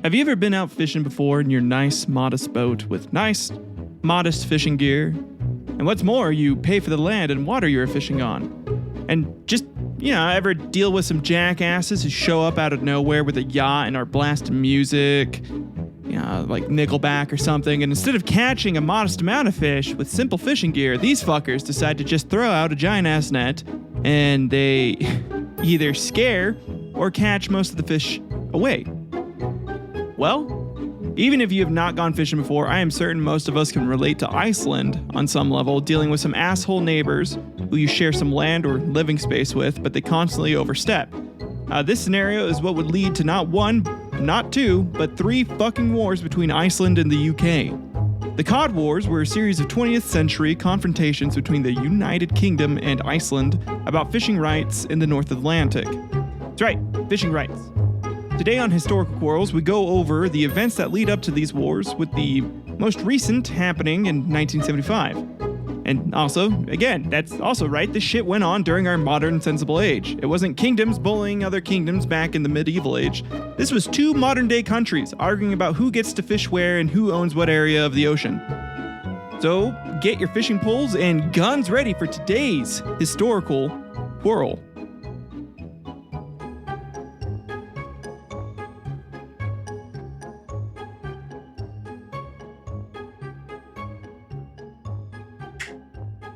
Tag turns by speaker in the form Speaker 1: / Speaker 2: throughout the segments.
Speaker 1: Have you ever been out fishing before in your nice, modest boat with nice, modest fishing gear? And what's more, you pay for the land and water you're fishing on. And just, ever deal with some jackasses who show up out of nowhere with a yacht and are blasting music, like Nickelback or something, and instead of catching a modest amount of fish with simple fishing gear, these fuckers decide to just throw out a giant-ass net, and they either scare or catch most of the fish away. Well, even if you have not gone fishing before, I am certain most of us can relate to Iceland on some level, dealing with some asshole neighbors who you share some land or living space with, but they constantly overstep. This scenario is what would lead to not one, not two, but 3 fucking wars between Iceland and the UK. The Cod Wars were a series of 20th century confrontations between the United Kingdom and Iceland about fishing rights in the North Atlantic. That's right, fishing rights. Today on Historical Quarrels, we go over the events that lead up to these wars, with the most recent happening in 1975. And also, again, that's also right, this shit went on during our modern sensible age. It wasn't kingdoms bullying other kingdoms back in the medieval age. This was 2 modern day countries arguing about who gets to fish where and who owns what area of the ocean. So, get your fishing poles and guns ready for today's Historical Quarrel.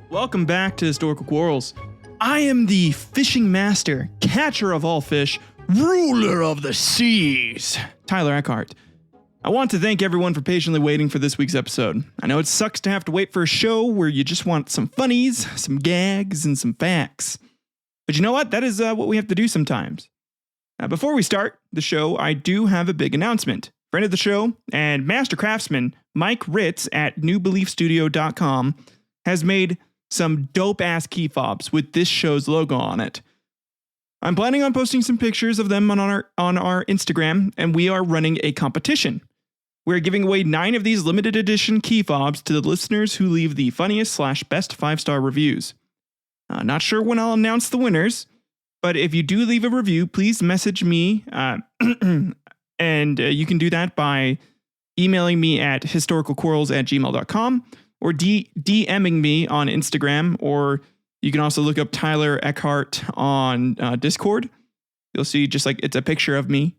Speaker 1: Welcome back to Historical Quarrels. I am the fishing master, catcher of all fish, ruler of the seas, Tyler Eckhardt. I want to thank everyone for patiently waiting for this week's episode. I know it sucks to have to wait for a show where you just want some funnies, some gags, and some facts. But you know what? That is what we have to do sometimes. Before we start the show, I do have a big announcement. Friend of the show and master craftsman Mike Ritz at newbeliefstudio.com has made some dope-ass key fobs with this show's logo on it. I'm planning on posting some pictures of them on our Instagram, and we are running a competition. We're giving away 9 of these limited edition key fobs to the listeners who leave the funniest/best 5-star reviews. Not sure when I'll announce the winners, but if you do leave a review, please message me, and you can do that by emailing me at historicalquarrels@gmail.com, or DMing me on Instagram, or you can also look up Tyler Eckhardt on Discord. You'll see just like it's a picture of me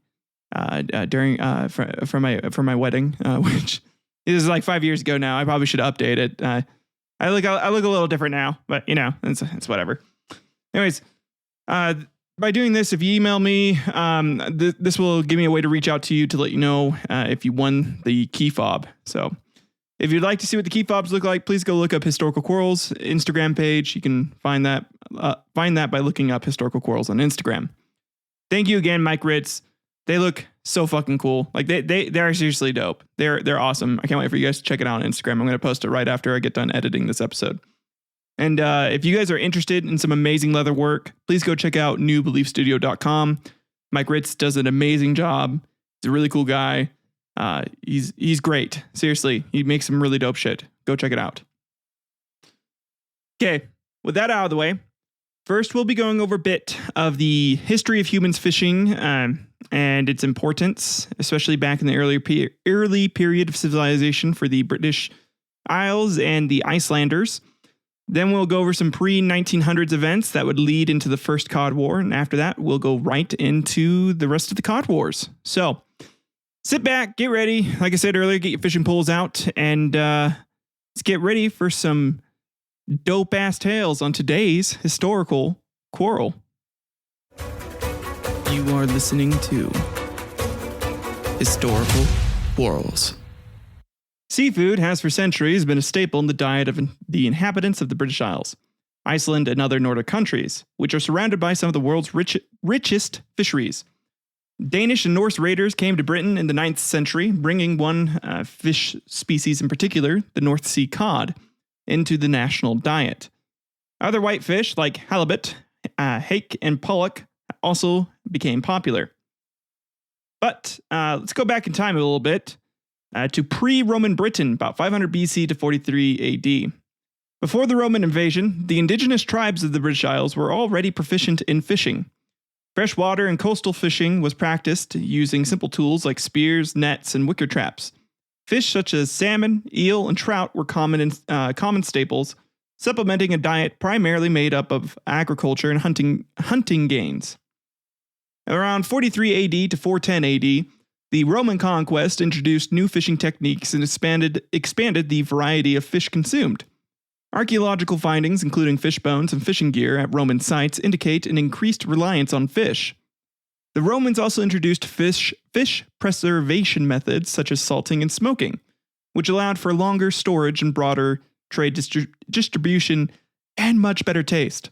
Speaker 1: during for my wedding, which is like 5 years ago now. I probably should update it. I look a little different now, but it's whatever. Anyways, by doing this, if you email me, this will give me a way to reach out to you to let you know if you won the key fob. So, if you'd like to see what the key fobs look like, please go look up Historical Quarrels Instagram page. You can find that by looking up Historical Quarrels on Instagram. Thank you again, Mike Ritz. They look so fucking cool. Like they are seriously dope. They're awesome. I can't wait for you guys to check it out on Instagram. I'm going to post it right after I get done editing this episode. And if you guys are interested in some amazing leather work, please go check out newbeliefstudio.com. Mike Ritz does an amazing job. He's a really cool guy. He's great. Seriously, he makes some really dope shit. Go check it out. Okay, with that out of the way, first we'll be going over a bit of the history of humans fishing and its importance, especially back in the early period of civilization for the British Isles and the Icelanders. Then we'll go over some pre-1900s events that would lead into the first Cod War, and after that, we'll go right into the rest of the Cod Wars. So, sit back, get ready. Like I said earlier, get your fishing poles out, and let's get ready for some dope-ass tales on today's Historical Quarrel. You are listening to Historical Quarrels. Seafood has for centuries been a staple in the diet of the inhabitants of the British Isles, Iceland, and other Nordic countries, which are surrounded by some of the world's richest fisheries. Danish and Norse raiders came to Britain in the 9th century, bringing one fish species in particular, the North Sea cod, into the national diet. Other white fish like halibut, hake, and pollock also became popular. But let's go back in time a little bit to pre-Roman Britain, about 500 BC to 43 AD. Before the Roman invasion, the indigenous tribes of the British Isles were already proficient in fishing. Freshwater and coastal fishing was practiced using simple tools like spears, nets, and wicker traps. Fish such as salmon, eel, and trout were common staples, supplementing a diet primarily made up of agriculture and hunting gains. Around 43 AD to 410 AD, the Roman conquest introduced new fishing techniques and expanded the variety of fish consumed. Archaeological findings, including fish bones and fishing gear at Roman sites, indicate an increased reliance on fish. The Romans also introduced fish preservation methods such as salting and smoking, which allowed for longer storage and broader trade distribution and much better taste.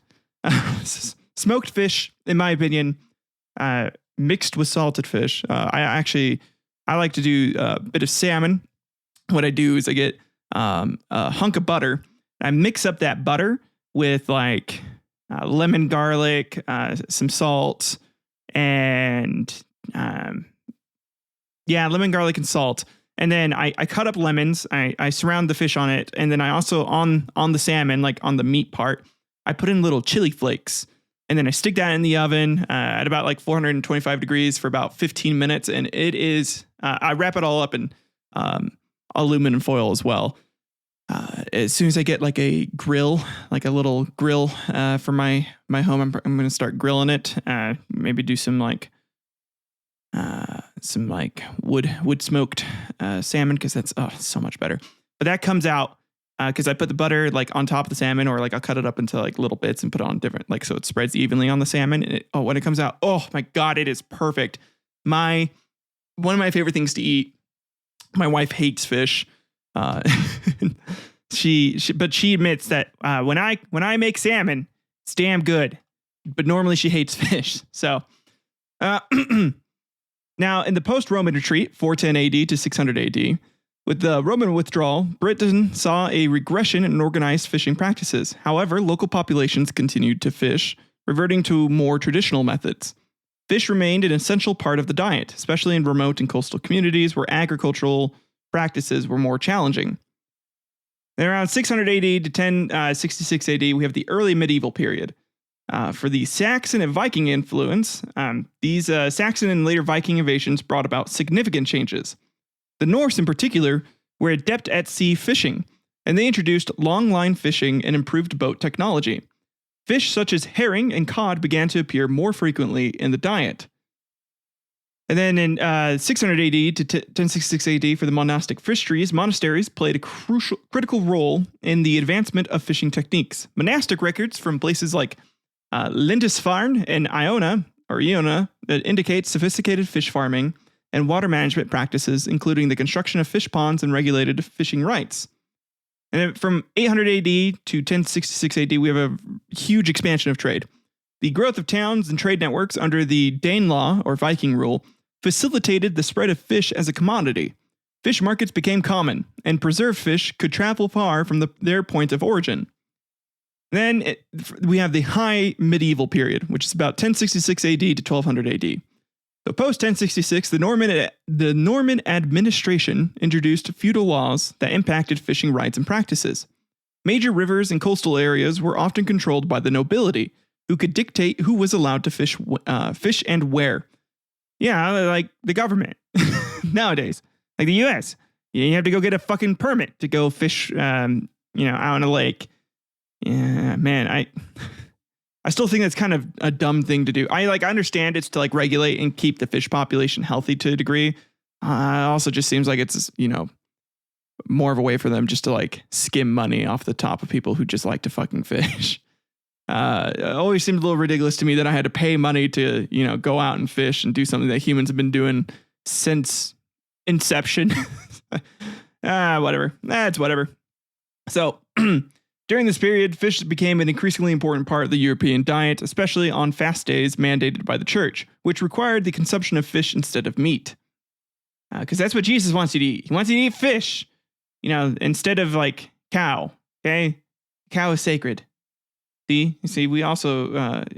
Speaker 1: Smoked fish, in my opinion, mixed with salted fish. I like to do a bit of salmon. What I do is I get a hunk of butter. I mix up that butter with like lemon, garlic, some salt, and lemon, garlic, and salt. And then I cut up lemons. I surround the fish on it, and then I also on the salmon, like on the meat part, I put in little chili flakes, and then I stick that in the oven at about like 425 degrees for about 15 minutes, and it is. I wrap it all up in aluminum foil as well. As soon as I get like a grill, like a little grill for my home, I'm going to start grilling it. Maybe do some wood smoked salmon, because that's so much better. But that comes out because I put the butter like on top of the salmon, or like I'll cut it up into like little bits and put it on different, like so it spreads evenly on the salmon. And when it comes out, oh my God, it is perfect. One of my favorite things to eat. My wife hates fish. She admits that when I make salmon, it's damn good. But normally she hates fish. So now in the post-Roman retreat, 410 AD to 600 AD, with the Roman withdrawal, Britain saw a regression in organized fishing practices. However, local populations continued to fish, reverting to more traditional methods. Fish remained an essential part of the diet, especially in remote and coastal communities where agricultural practices were more challenging. Then around 600 AD to 1066 AD, we have the early medieval period. For the Saxon and Viking influence, these Saxon and later Viking invasions brought about significant changes. The Norse, in particular, were adept at sea fishing, and they introduced long-line fishing and improved boat technology. Fish such as herring and cod began to appear more frequently in the diet. And then in 600 AD to 1066 AD, for the monastic fisheries, monasteries played a critical role in the advancement of fishing techniques. Monastic records from places like Lindisfarne and Iona that indicate sophisticated fish farming and water management practices, including the construction of fish ponds and regulated fishing rights. And from 800 AD to 1066 AD, we have a huge expansion of trade. The growth of towns and trade networks under the Danelaw, or Viking rule, facilitated the spread of fish as a commodity. Fish markets became common, and preserved fish could travel far from their point of origin. Then we have the High Medieval period, which is about 1066 AD to 1200 AD. So post 1066, the Norman administration introduced feudal laws that impacted fishing rights and practices. Major rivers and coastal areas were often controlled by the nobility, who could dictate who was allowed to fish and where. Yeah, like the government nowadays, like the U.S. You have to go get a fucking permit to go fish, out in a lake. Yeah, man, I still think that's kind of a dumb thing to do. I understand it's to like regulate and keep the fish population healthy to a degree. It also just seems like it's, more of a way for them just to like skim money off the top of people who just like to fucking fish. It always seemed a little ridiculous to me that I had to pay money to, go out and fish and do something that humans have been doing since inception. Whatever. That's whatever. So during this period, fish became an increasingly important part of the European diet, especially on fast days mandated by the church, which required the consumption of fish instead of meat. Because that's what Jesus wants you to eat. He wants you to eat fish, instead of like cow. Okay? Cow is sacred. See, we also,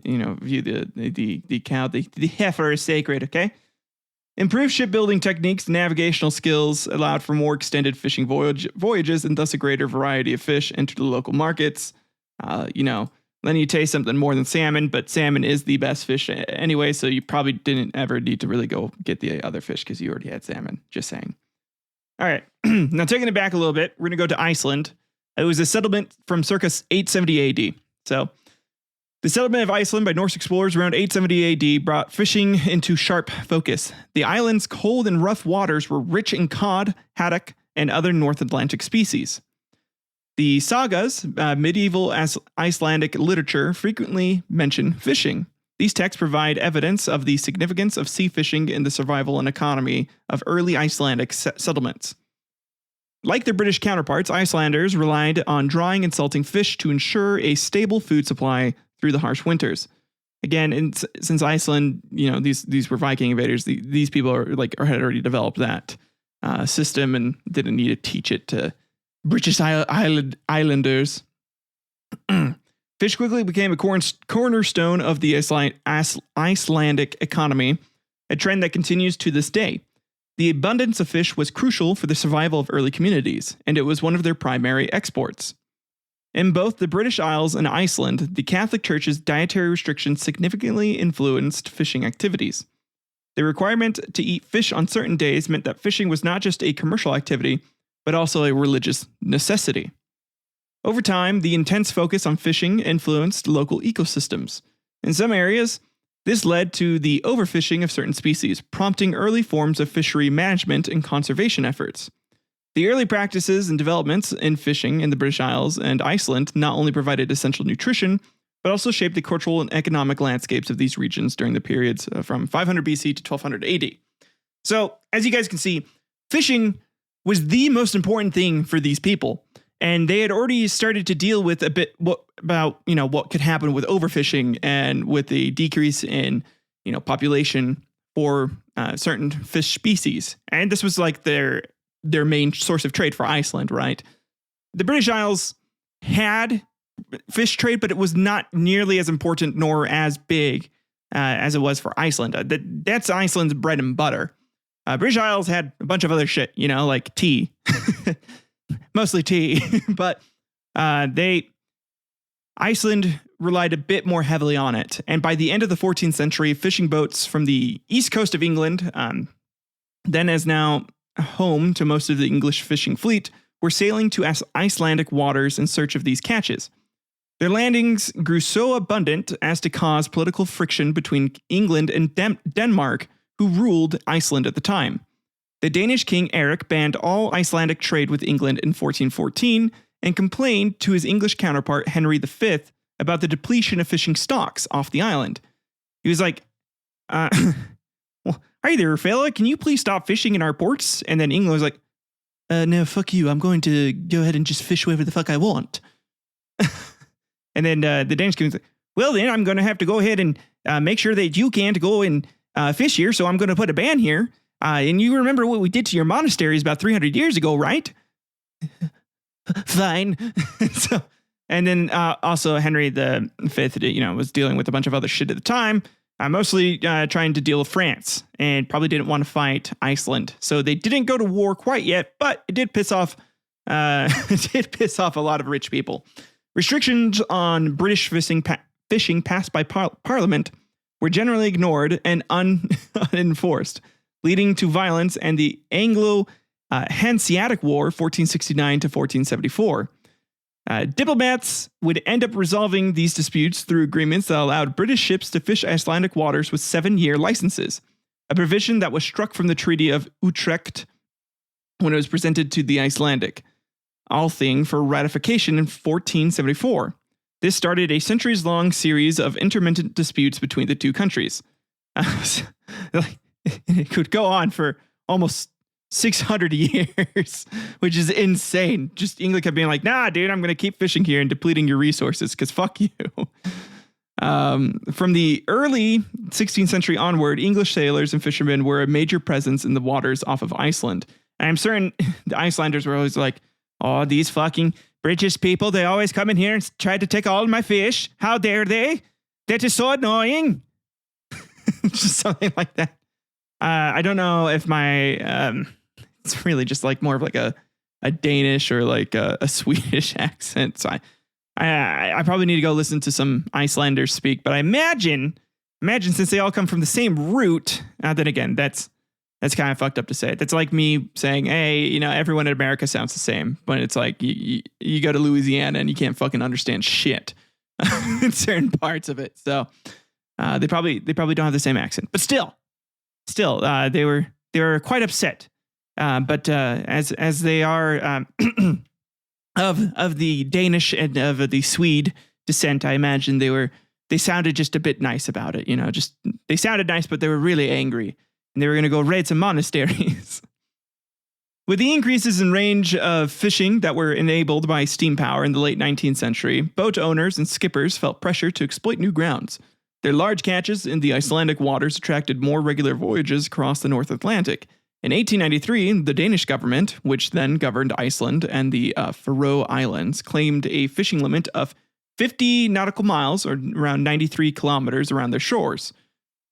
Speaker 1: view the cow, the heifer is sacred, okay? Improved shipbuilding techniques and navigational skills allowed for more extended fishing voyages and thus a greater variety of fish entered the local markets. letting you taste something more than salmon, but salmon is the best fish anyway, so you probably didn't ever need to really go get the other fish because you already had salmon. Just saying. All right. Now, taking it back a little bit, we're going to go to Iceland. It was a settlement from circa 870 AD. So, the settlement of Iceland by Norse explorers around 870 AD brought fishing into sharp focus. The island's cold and rough waters were rich in cod, haddock, and other North Atlantic species. The sagas, medieval Icelandic literature, frequently mention fishing. These texts provide evidence of the significance of sea fishing in the survival and economy of early Icelandic settlements. Like their British counterparts, Icelanders relied on drying and salting fish to ensure a stable food supply through the harsh winters. Again, since Iceland, these were Viking invaders, these people had already developed that system and didn't need to teach it to British Islanders. Fish quickly became a cornerstone of the Icelandic economy, a trend that continues to this day. The abundance of fish was crucial for the survival of early communities, and it was one of their primary exports. In both the British Isles and Iceland, the Catholic Church's dietary restrictions significantly influenced fishing activities. The requirement to eat fish on certain days meant that fishing was not just a commercial activity, but also a religious necessity. Over time, the intense focus on fishing influenced local ecosystems. In some areas, this led to the overfishing of certain species, prompting early forms of fishery management and conservation efforts. The early practices and developments in fishing in the British Isles and Iceland not only provided essential nutrition, but also shaped the cultural and economic landscapes of these regions during the periods from 500 BC to 1200 AD. So, as you guys can see, fishing was the most important thing for these people. And they had already started to deal with a bit what could happen with overfishing and with the decrease in, population for certain fish species. And this was like their main source of trade for Iceland, right? The British Isles had fish trade, but it was not nearly as important nor as big as it was for Iceland. That's Iceland's bread and butter. British Isles had a bunch of other shit, like tea. Mostly tea, but Iceland relied a bit more heavily on it. And by the end of the 14th century, fishing boats from the east coast of England, then as now home to most of the English fishing fleet, were sailing to Icelandic waters in search of these catches. Their landings grew so abundant as to cause political friction between England and Denmark, who ruled Iceland at the time. The Danish king Eric banned all Icelandic trade with England in 1414 and complained to his English counterpart Henry V about the depletion of fishing stocks off the island. He was like, well, hi there, fella, can you please stop fishing in our ports? And then England was like, no, fuck you, I'm going to go ahead and just fish wherever the fuck I want. And then the Danish king was like, well then, I'm going to have to go ahead and make sure that you can't go and fish here, so I'm going to put a ban here. And you remember what we did to your monasteries about 300 years ago, right? Fine. And then also Henry V, was dealing with a bunch of other shit at the time, mostly trying to deal with France, and probably didn't want to fight Iceland. So they didn't go to war quite yet, but it did piss off. A lot of rich people. Restrictions on British fishing passed by Parliament were generally ignored and unenforced, leading to violence and the Anglo-Hanseatic War, 1469 to 1474. Diplomats would end up resolving these disputes through agreements that allowed British ships to fish Icelandic waters with 7-year licenses, a provision that was struck from the Treaty of Utrecht when it was presented to the Icelandic Althing for ratification in 1474. This started a centuries-long series of intermittent disputes between the two countries. It could go on for almost 600 years, which is insane. Just England kept being like, nah, dude, I'm going to keep fishing here and depleting your resources because fuck you. From the early 16th century onward, English sailors and fishermen were a major presence in the waters off of Iceland. And I'm certain the Icelanders were always like, oh, these fucking British people, they always come in here and try to take all my fish. How dare they? That is so annoying. Just something like that. I don't know if my, it's really just like more of like a Danish or like a Swedish accent. So I probably need to go listen to some Icelanders speak, but I imagine since they all come from the same root, then again, that's kind of fucked up to say. That's like me saying, hey, everyone in America sounds the same, but it's like you go to Louisiana and you can't fucking understand shit in certain parts of it. So they probably don't have the same accent, but still, they were quite upset. But as they are of the Danish and of the Swede descent, I imagine they sounded just a bit nice about it. Just they sounded nice, but they were really angry, and they were going to go raid some monasteries. With the increases in range of fishing that were enabled by steam power in the late 19th century, boat owners and skippers felt pressure to exploit new grounds. Their large catches in the Icelandic waters attracted more regular voyages across the North Atlantic. In 1893, the Danish government, which then governed Iceland and the Faroe Islands, claimed a fishing limit of 50 nautical miles, or around 93 kilometers, around their shores.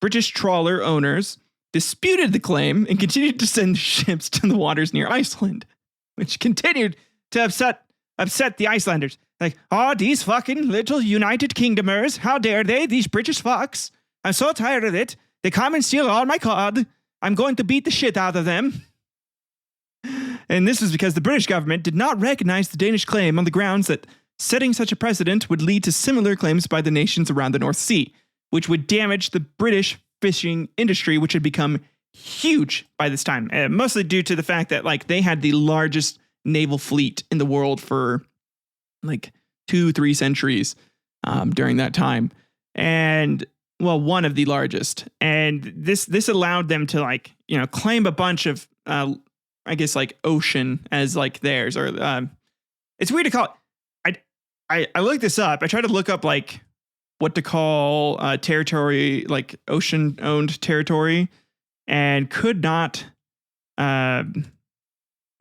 Speaker 1: British trawler owners disputed the claim and continued to send ships to the waters near Iceland, which continued to upset the Icelanders. Like, oh, these fucking little United Kingdomers, how dare they, these British fucks. I'm so tired of it. They come and steal all my cod. I'm going to beat the shit out of them. And this is because the British government did not recognize the Danish claim on the grounds that setting such a precedent would lead to similar claims by the nations around the North Sea, which would damage the British fishing industry, which had become huge by this time, mostly due to the fact that they had the largest naval fleet in the world for 2-3 centuries during that time. And one of the largest. And this allowed them to claim a bunch of ocean as theirs, or it's weird to call it. I looked this up. I tried to look up what to call territory, ocean owned territory, and could not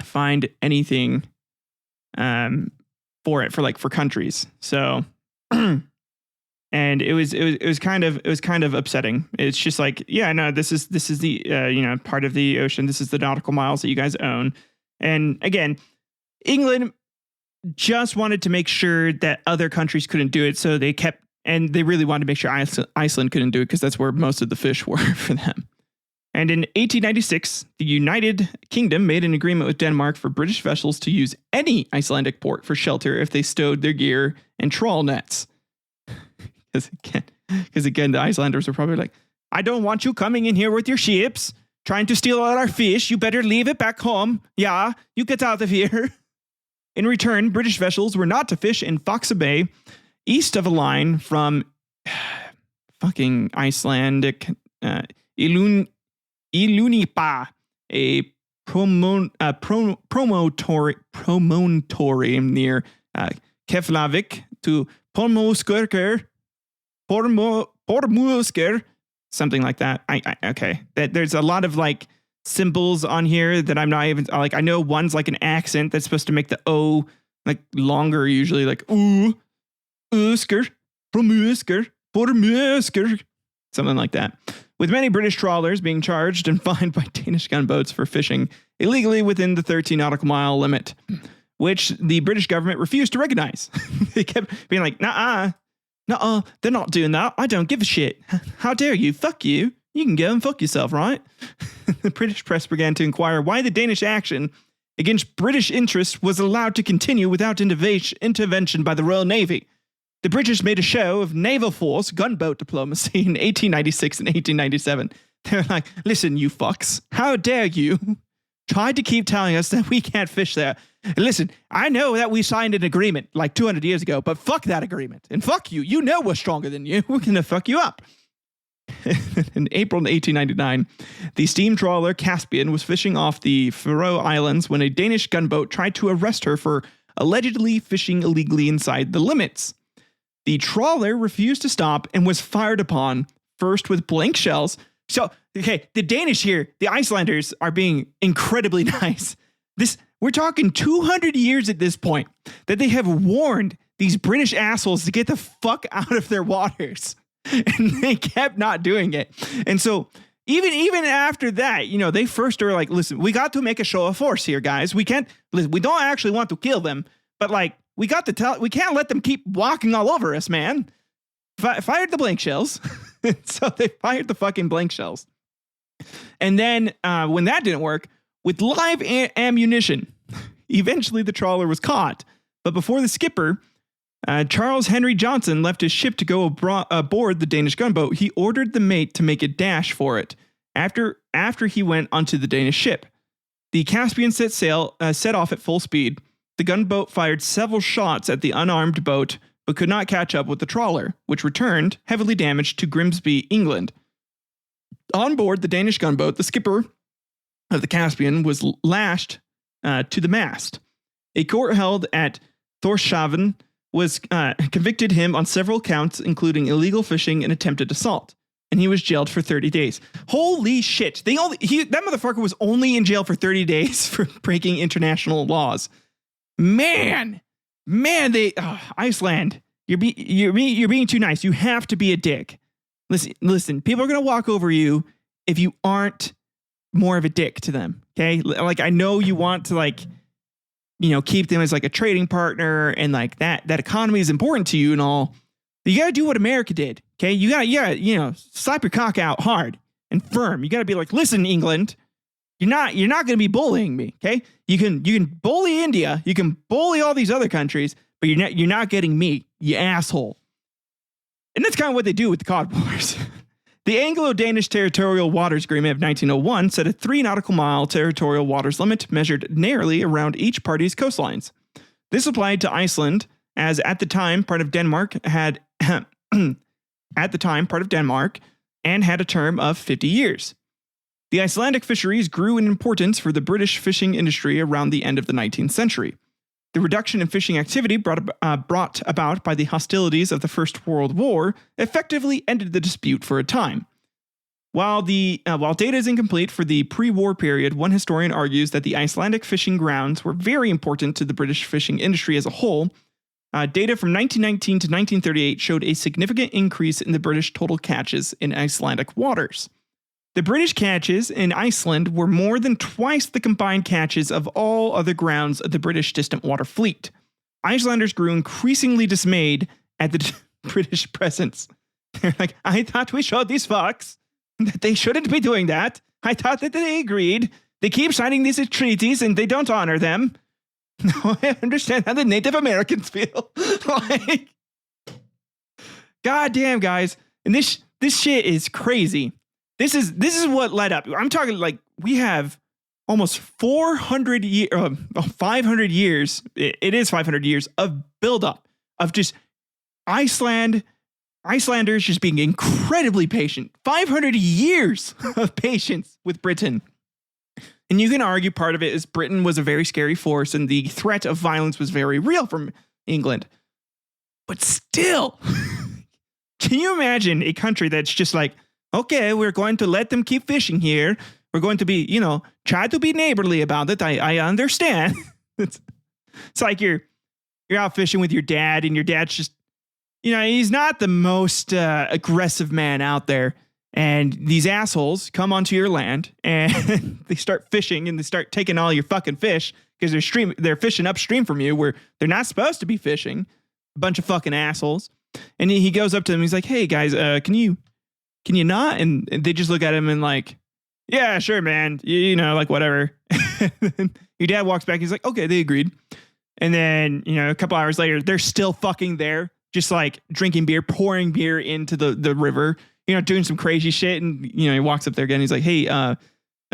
Speaker 1: find anything for countries. So and it was kind of upsetting. It's just this is the part of the ocean. This is the nautical miles that you guys own. And again, England just wanted to make sure that other countries couldn't do it. So they really wanted to make sure Iceland couldn't do it, because that's where most of the fish were for them. And in 1896, the United Kingdom made an agreement with Denmark for British vessels to use any Icelandic port for shelter if they stowed their gear and trawl nets. Because again, the Icelanders were probably like, I don't want you coming in here with your ships, trying to steal all our fish. You better leave it back home. Yeah, you get out of here. In return, British vessels were not to fish in Faxa Bay, east of a line from fucking Icelandic Ilunipa, a promontory near Keflavik, to Portmusker, something like that. Okay. There's a lot of symbols on here that I'm not even I know one's an accent that's supposed to make the O longer, usually usker, Portmusker, something like that. With many British trawlers being charged and fined by Danish gunboats for fishing illegally within the 13 nautical mile limit, which the British government refused to recognize. They kept being like, nuh-uh, they're not doing that. I don't give a shit. How dare you? Fuck you. You can go and fuck yourself, right? The British press began to inquire why the Danish action against British interests was allowed to continue without intervention by the Royal Navy. The British made a show of naval force gunboat diplomacy in 1896 and 1897. They were like, listen, you fucks, how dare you try to keep telling us that we can't fish there. Listen, I know that we signed an agreement 200 years ago, but fuck that agreement. And fuck you. You know we're stronger than you. We're going to fuck you up. In April 1899, the steam trawler Caspian was fishing off the Faroe Islands when a Danish gunboat tried to arrest her for allegedly fishing illegally inside the limits. The trawler refused to stop and was fired upon, first with blank shells. So, okay, the Danish here, the Icelanders, are being incredibly nice. We're talking 200 years at this point that they have warned these British assholes to get the fuck out of their waters. And they kept not doing it. And so even after that, they first are like, listen, we got to make a show of force here, guys. We don't actually want to kill them, but We can't let them keep walking all over us, man. Fired the blank shells. So they fired the fucking blank shells. And then when that didn't work, with live ammunition, eventually the trawler was caught. But before the skipper, Charles Henry Johnson, left his ship to go aboard the Danish gunboat, he ordered the mate to make a dash for it after he went onto the Danish ship. The Caspian set off at full speed. The gunboat fired several shots at the unarmed boat, but could not catch up with the trawler, which returned, heavily damaged, to Grimsby, England. On board the Danish gunboat, the skipper of the Caspian was lashed to the mast. A court held at Tórshavn was convicted him on several counts, including illegal fishing and attempted assault, and he was jailed for 30 days. Holy shit! That motherfucker was only in jail for 30 days for breaking international laws. Man, Iceland, you're being too nice. You have to be a dick. Listen. People are gonna walk over you if you aren't more of a dick to them. Okay, like I know you want to keep them as like a trading partner, and like that economy is important to you and all. But you got to do what America did. Okay. You got, slap your cock out hard and firm. You got to be like, listen, England, you're not going to be bullying me. Okay. You can bully India. You can bully all these other countries, but you're not getting me, you asshole. And that's kind of what they do with the Cod Wars. The Anglo-Danish Territorial Waters Agreement of 1901 set a 3 nautical mile territorial waters limit measured narrowly around each party's coastlines. This applied to Iceland, as at the time part of Denmark and had a term of 50 years. The Icelandic fisheries grew in importance for the British fishing industry around the end of the 19th century. The reduction in fishing activity brought about by the hostilities of the First World War effectively ended the dispute for a time. While data is incomplete for the pre-war period, one historian argues that the Icelandic fishing grounds were very important to the British fishing industry as a whole. Data from 1919 to 1938 showed a significant increase in the British total catches in Icelandic waters. The British catches in Iceland were more than twice the combined catches of all other grounds of the British distant water fleet. Icelanders grew increasingly dismayed at the British presence. They're like, I thought we showed these fucks that they shouldn't be doing that. I thought that they agreed. They keep signing these treaties and they don't honor them. Now I understand how the Native Americans feel. Like, goddamn, guys. And this shit is crazy. This is what led up. I'm talking like we have almost 500 years. It is 500 years of buildup of just Icelanders just being incredibly patient. 500 years of patience with Britain. And you can argue part of it is Britain was a very scary force and the threat of violence was very real from England. But still, can you imagine a country that's just like, okay, we're going to let them keep fishing here. We're going to be, try to be neighborly about it. I understand. It's like you're out fishing with your dad and your dad's just, he's not the most aggressive man out there. And these assholes come onto your land and they start fishing and they start taking all your fucking fish because they're fishing upstream from you where they're not supposed to be fishing. A bunch of fucking assholes. And he goes up to them. He's like, hey guys, can you not? And they just look at him and like, yeah, sure, man. Like whatever. Your dad walks back. He's like, okay, they agreed. And then, a couple hours later, they're still fucking there, just like drinking beer, pouring beer into the river, doing some crazy shit. And, he walks up there again. He's like, hey, no,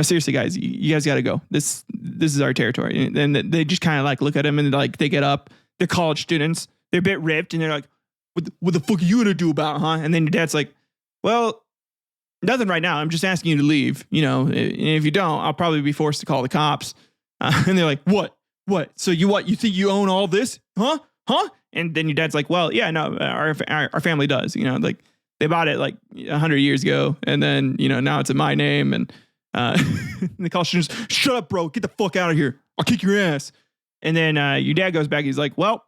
Speaker 1: seriously, guys, you guys got to go. This is our territory. And they just kind of like look at him and like they get up. They're college students. They're a bit ripped and they're like, what the fuck are you going to do about it, huh? And then your dad's like, well, nothing right now. I'm just asking you to leave. And if you don't, I'll probably be forced to call the cops. And they're like, what? So you think you own all this? Huh? And then your dad's like, well, yeah, no, our family does, like they bought it like 100 years ago. And then, now it's in my name. And the college students, shut up, bro. Get the fuck out of here. I'll kick your ass. And then your dad goes back. He's like, well,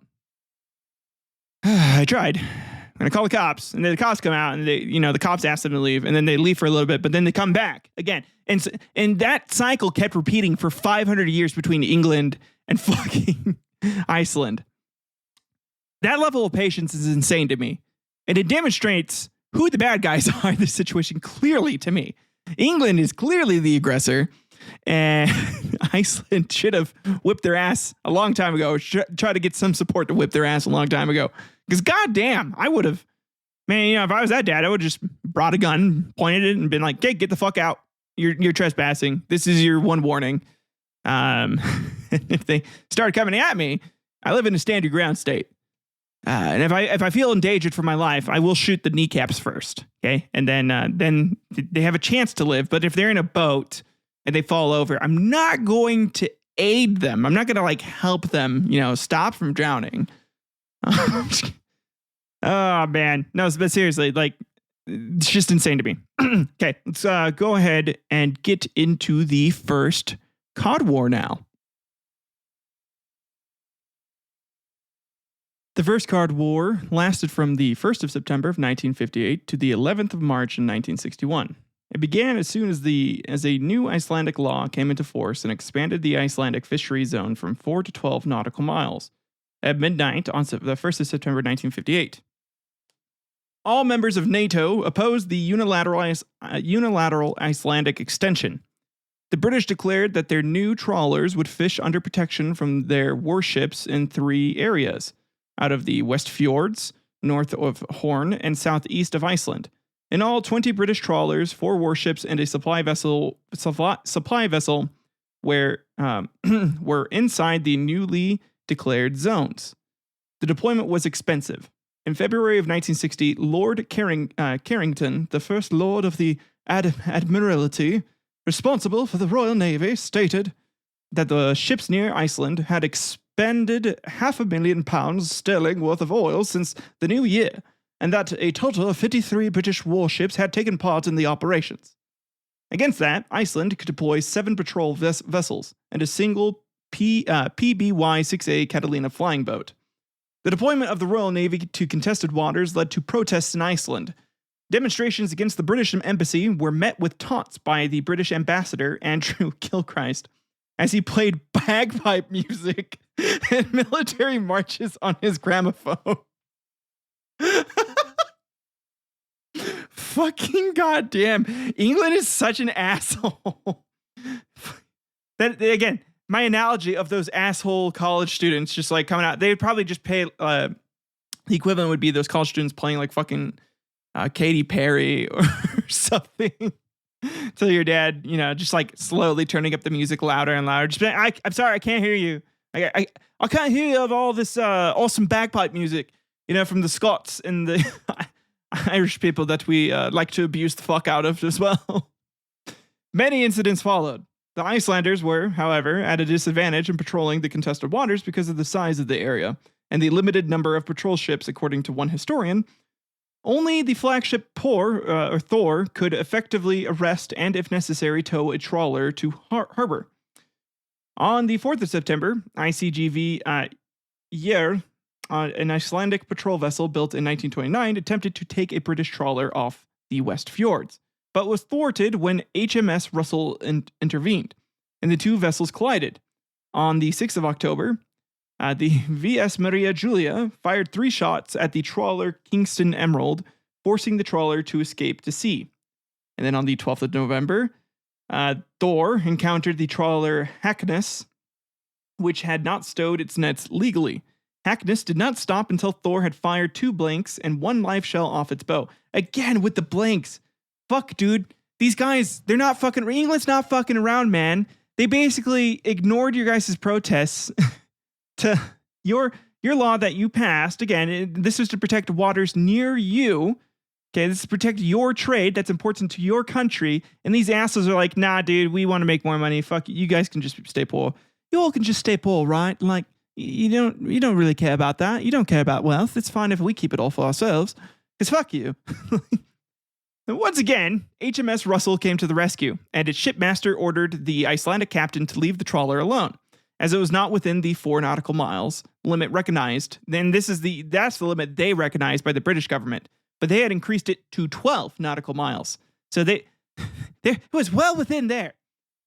Speaker 1: I tried. I'm going to call the cops. And then the cops come out and they, the cops ask them to leave and then they leave for a little bit, but then they come back again. And that cycle kept repeating for 500 years between England and fucking Iceland. That level of patience is insane to me. And it demonstrates who the bad guys are in this situation clearly to me. England is clearly the aggressor, and Iceland should have whipped their ass a long time ago. Try to get some support to whip their ass a long time ago. Because goddamn, I would have, man, if I was that dad, I would have just brought a gun, pointed it, and been like, "Okay, get the fuck out. You're trespassing. This is your one warning." If they start coming at me, I live in a stand your ground state. And if I feel endangered for my life, I will shoot the kneecaps first. Okay. And then they have a chance to live. But if they're in a boat and they fall over, I'm not going to aid them. I'm not going to like help them, stop from drowning. Oh man. No, but seriously, like it's just insane to me. Okay. Let's go ahead and get into the first Cod War now. The first Cod War lasted from the 1st of September of 1958 to the 11th of March in 1961. It began as soon as a new Icelandic law came into force and expanded the Icelandic fishery zone from 4 to 12 nautical miles at midnight on the 1st of September 1958. All members of NATO opposed the unilateral Icelandic extension. The British declared that their new trawlers would fish under protection from their warships in 3 areas: out of the West Fjords, north of Horn, and southeast of Iceland. In all, 20 British trawlers, 4 warships, and a supply vessel were inside the newly declared zones. The deployment was expensive. In February of 1960, Lord Carrington, the First Lord of the Admiralty, responsible for the Royal Navy, stated that the ships near Iceland had expended £500,000 sterling worth of oil since the new year, and that a total of 53 British warships had taken part in the operations. Against that, Iceland could deploy 7 patrol vessels and a single PBY-6A Catalina flying boat. The deployment of the Royal Navy to contested waters led to protests in Iceland. Demonstrations against the British embassy were met with taunts by the British ambassador, Andrew Gilchrist, as he played bagpipe music and military marches on his gramophone. Fucking goddamn. England is such an asshole. That, again, my analogy of those asshole college students just like coming out, they'd probably just pay, the equivalent would be those college students playing like fucking Katy Perry or something. So your dad, just like slowly turning up the music louder and louder. Just I'm sorry, I can't hear you. I can't hear you of all this awesome bagpipe music, from the Scots and the Irish people that we like to abuse the fuck out of as well. Many incidents followed. The Icelanders were, however, at a disadvantage in patrolling the contested waters because of the size of the area and the limited number of patrol ships, according to one historian. Only the flagship Thor could effectively arrest and, if necessary, tow a trawler to harbor. On the 4th of September, ICGV Yer, an Icelandic patrol vessel built in 1929, attempted to take a British trawler off the West Fjords, but was thwarted when HMS Russell intervened, and the 2 vessels collided. On the 6th of October, the VS Maria Julia fired 3 shots at the trawler Kingston Emerald, forcing the trawler to escape to sea. And then on the 12th of November, Thor encountered the trawler Hackness, which had not stowed its nets legally. Hackness did not stop until Thor had fired 2 blanks and 1 live shell off its bow. Again with the blanks. Fuck, dude. These guys, they're not fucking... England's not fucking around, man. They basically ignored your guys' protests to your law that you passed. Again, this was to protect waters near you. Okay, this is to protect your trade that's important to your country. And these assholes are like, nah, dude, we want to make more money. Fuck, you guys can just stay poor. You all can just stay poor, right? Like, you don't really care about that. You don't care about wealth. It's fine if we keep it all for ourselves. Because fuck you. Once again, HMS Russell came to the rescue, and its shipmaster ordered the Icelandic captain to leave the trawler alone, as it was not within the 4 nautical miles limit recognized. Then that's the limit they recognized by the British government, but they had increased it to 12 nautical miles. So it was well within there.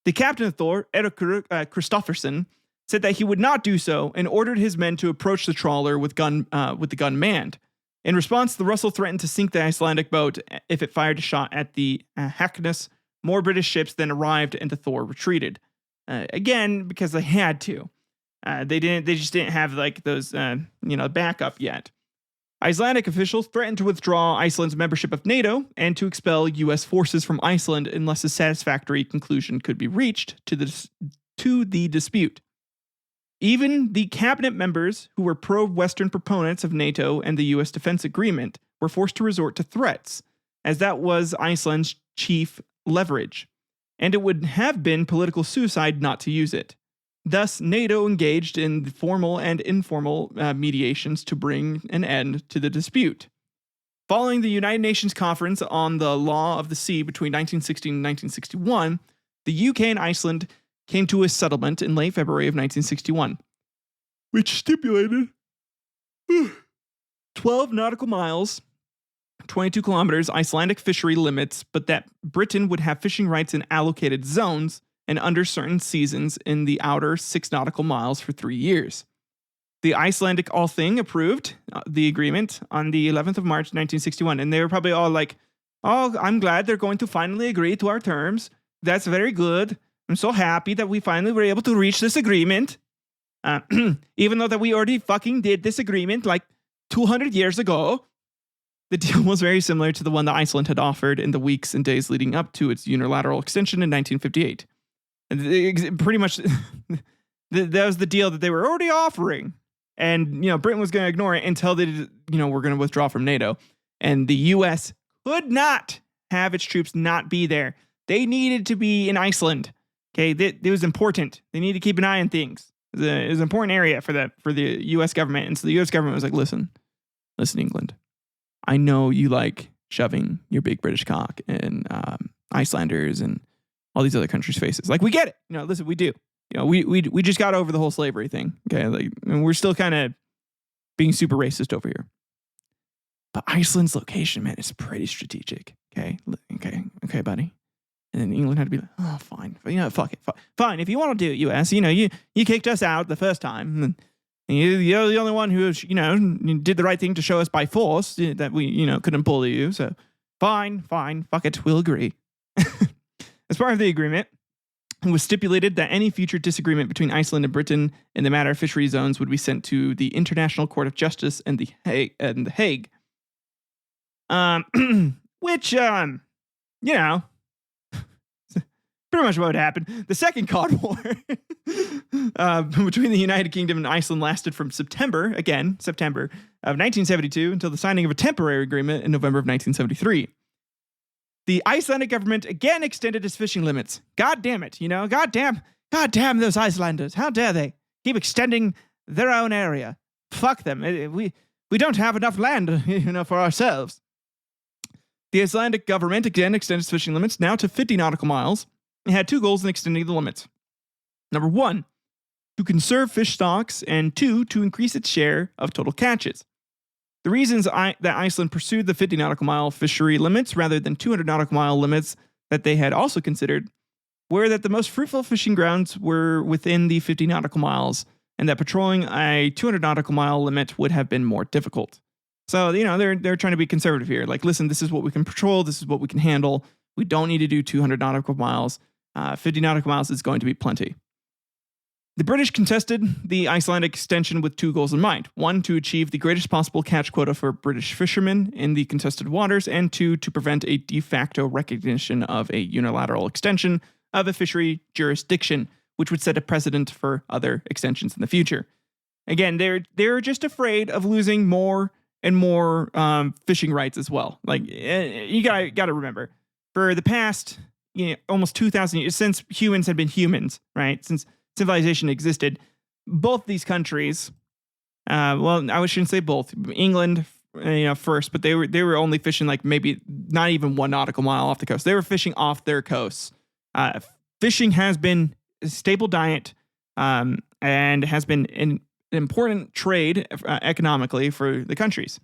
Speaker 1: The captain of Thor, Erik Kristofferson, said that he would not do so and ordered his men to approach the trawler with the gun manned. In response, the Russell threatened to sink the Icelandic boat if it fired a shot at the Hackness. More British ships then arrived and the Thor retreated. Again, because they had to. They just didn't have like those, backup yet. Icelandic officials threatened to withdraw Iceland's membership of NATO and to expel U.S. forces from Iceland unless a satisfactory conclusion could be reached to the dispute. Even the cabinet members who were pro-Western proponents of NATO and the U.S. defense agreement were forced to resort to threats, as that was Iceland's chief leverage, and it would have been political suicide not to use it. Thus, NATO engaged in formal and informal mediations to bring an end to the dispute. Following the United Nations Conference on the Law of the Sea between 1960 and 1961, the UK and Iceland came to a settlement in late February of 1961, which stipulated 12 nautical miles, 22 kilometers, Icelandic fishery limits, but that Britain would have fishing rights in allocated zones and under certain seasons in the outer 6 nautical miles for 3 years. The Icelandic Althing approved the agreement on the 11th of March, 1961, and they were probably all like, oh, I'm glad they're going to finally agree to our terms. That's very good. I'm so happy that we finally were able to reach this agreement. Even though that we already fucking did this agreement like 200 years ago. The deal was very similar to the one that Iceland had offered in the weeks and days leading up to its unilateral extension in 1958. Pretty much, that was the deal that they were already offering. And, Britain was going to ignore it until they, were going to withdraw from NATO. And the U.S. could not have its troops not be there. They needed to be in Iceland. Okay, it was important. They need to keep an eye on things. It was an important area for the U.S. government. And so the U.S. government was like, listen, England. I know you like shoving your big British cock in Icelanders and all these other countries' faces. Like, we get it. Listen, we do. We just got over the whole slavery thing. Okay, and we're still kind of being super racist over here. But Iceland's location, man, is pretty strategic. Okay, buddy. And then England had to be like, oh, fine. Fuck it. Fine. If you want to do it, U.S., you kicked us out the first time. And you're the only one who, did the right thing to show us by force that we, couldn't bully you. So fine. Fuck it. We'll agree. As part of the agreement, it was stipulated that any future disagreement between Iceland and Britain in the matter of fishery zones would be sent to the International Court of Justice and the Hague. Which, pretty much what happened. The second Cod War between the United Kingdom and Iceland lasted from September of 1972 until the signing of a temporary agreement in November of 1973. The Icelandic government again extended its fishing limits. God damn it, God damn those Icelanders. How dare they keep extending their own area? Fuck them. We don't have enough land, for ourselves. The Icelandic government again extended its fishing limits now to 50 nautical miles. It had 2 goals in extending the limits. Number 1, to conserve fish stocks, and 2, to increase its share of total catches. The reasons that Iceland pursued the 50 nautical mile fishery limits rather than 200 nautical mile limits that they had also considered were that the most fruitful fishing grounds were within the 50 nautical miles, and that patrolling a 200 nautical mile limit would have been more difficult. So, they're trying to be conservative here. Like, listen, this is what we can patrol. This is what we can handle. We don't need to do 200 nautical miles. 50 nautical miles is going to be plenty. The British contested the Icelandic extension with 2 goals in mind. 1, to achieve the greatest possible catch quota for British fishermen in the contested waters, and 2, to prevent a de facto recognition of a unilateral extension of a fishery jurisdiction, which would set a precedent for other extensions in the future. Again, they're just afraid of losing more and more fishing rights as well. Like, you got to remember, for the past almost 2,000 years, since humans had been humans, right? Since civilization existed, both these countries, I shouldn't say both. England, first, but they were only fishing like maybe not even 1 nautical mile off the coast. They were fishing off their coasts. Fishing has been a staple diet, and has been an important trade economically for the countries.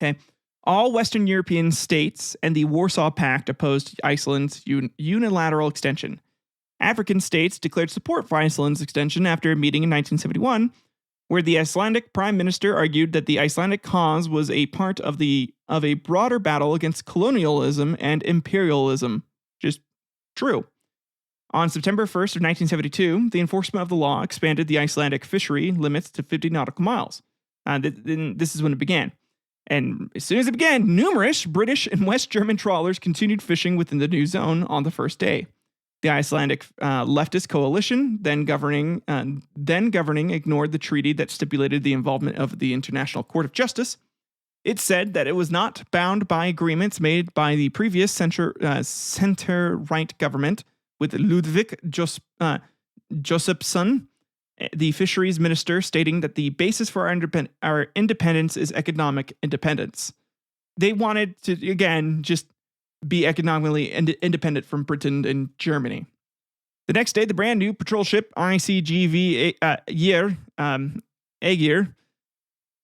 Speaker 1: Okay. All Western European states and the Warsaw Pact opposed Iceland's unilateral extension. African states declared support for Iceland's extension after a meeting in 1971, where the Icelandic prime minister argued that the Icelandic cause was a part of a broader battle against colonialism and imperialism. Just true. On September 1st of 1972, the enforcement of the law expanded the Icelandic fishery limits to 50 nautical miles. This is when it began. And as soon as it began, numerous British and West German trawlers continued fishing within the new zone on the first day. The Icelandic leftist coalition, then governing, ignored the treaty that stipulated the involvement of the International Court of Justice. It said that it was not bound by agreements made by the previous center-right government with Ludvig Josefsson, the fisheries minister, stating that the basis for our independence is economic independence. They wanted to, again, just be economically independent from Britain and Germany. The next day, the brand new patrol ship ICGV Aegir,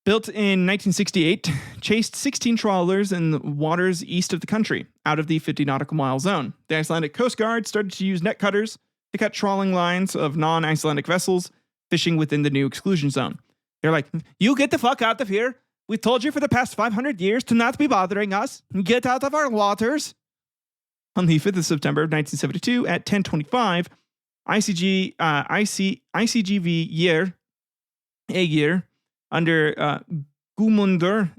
Speaker 1: built in 1968, chased 16 trawlers in the waters east of the country, out of the 50 nautical mile zone. The Icelandic Coast Guard started to use net cutters to cut trawling lines of non-Icelandic vessels fishing within the new exclusion zone. They're like, you get the fuck out of here. We've told you for the past 500 years to not be bothering us. Get out of our waters. On the 5th of September of 1972 at 10:25, ICGV Aegir, under Guðmundur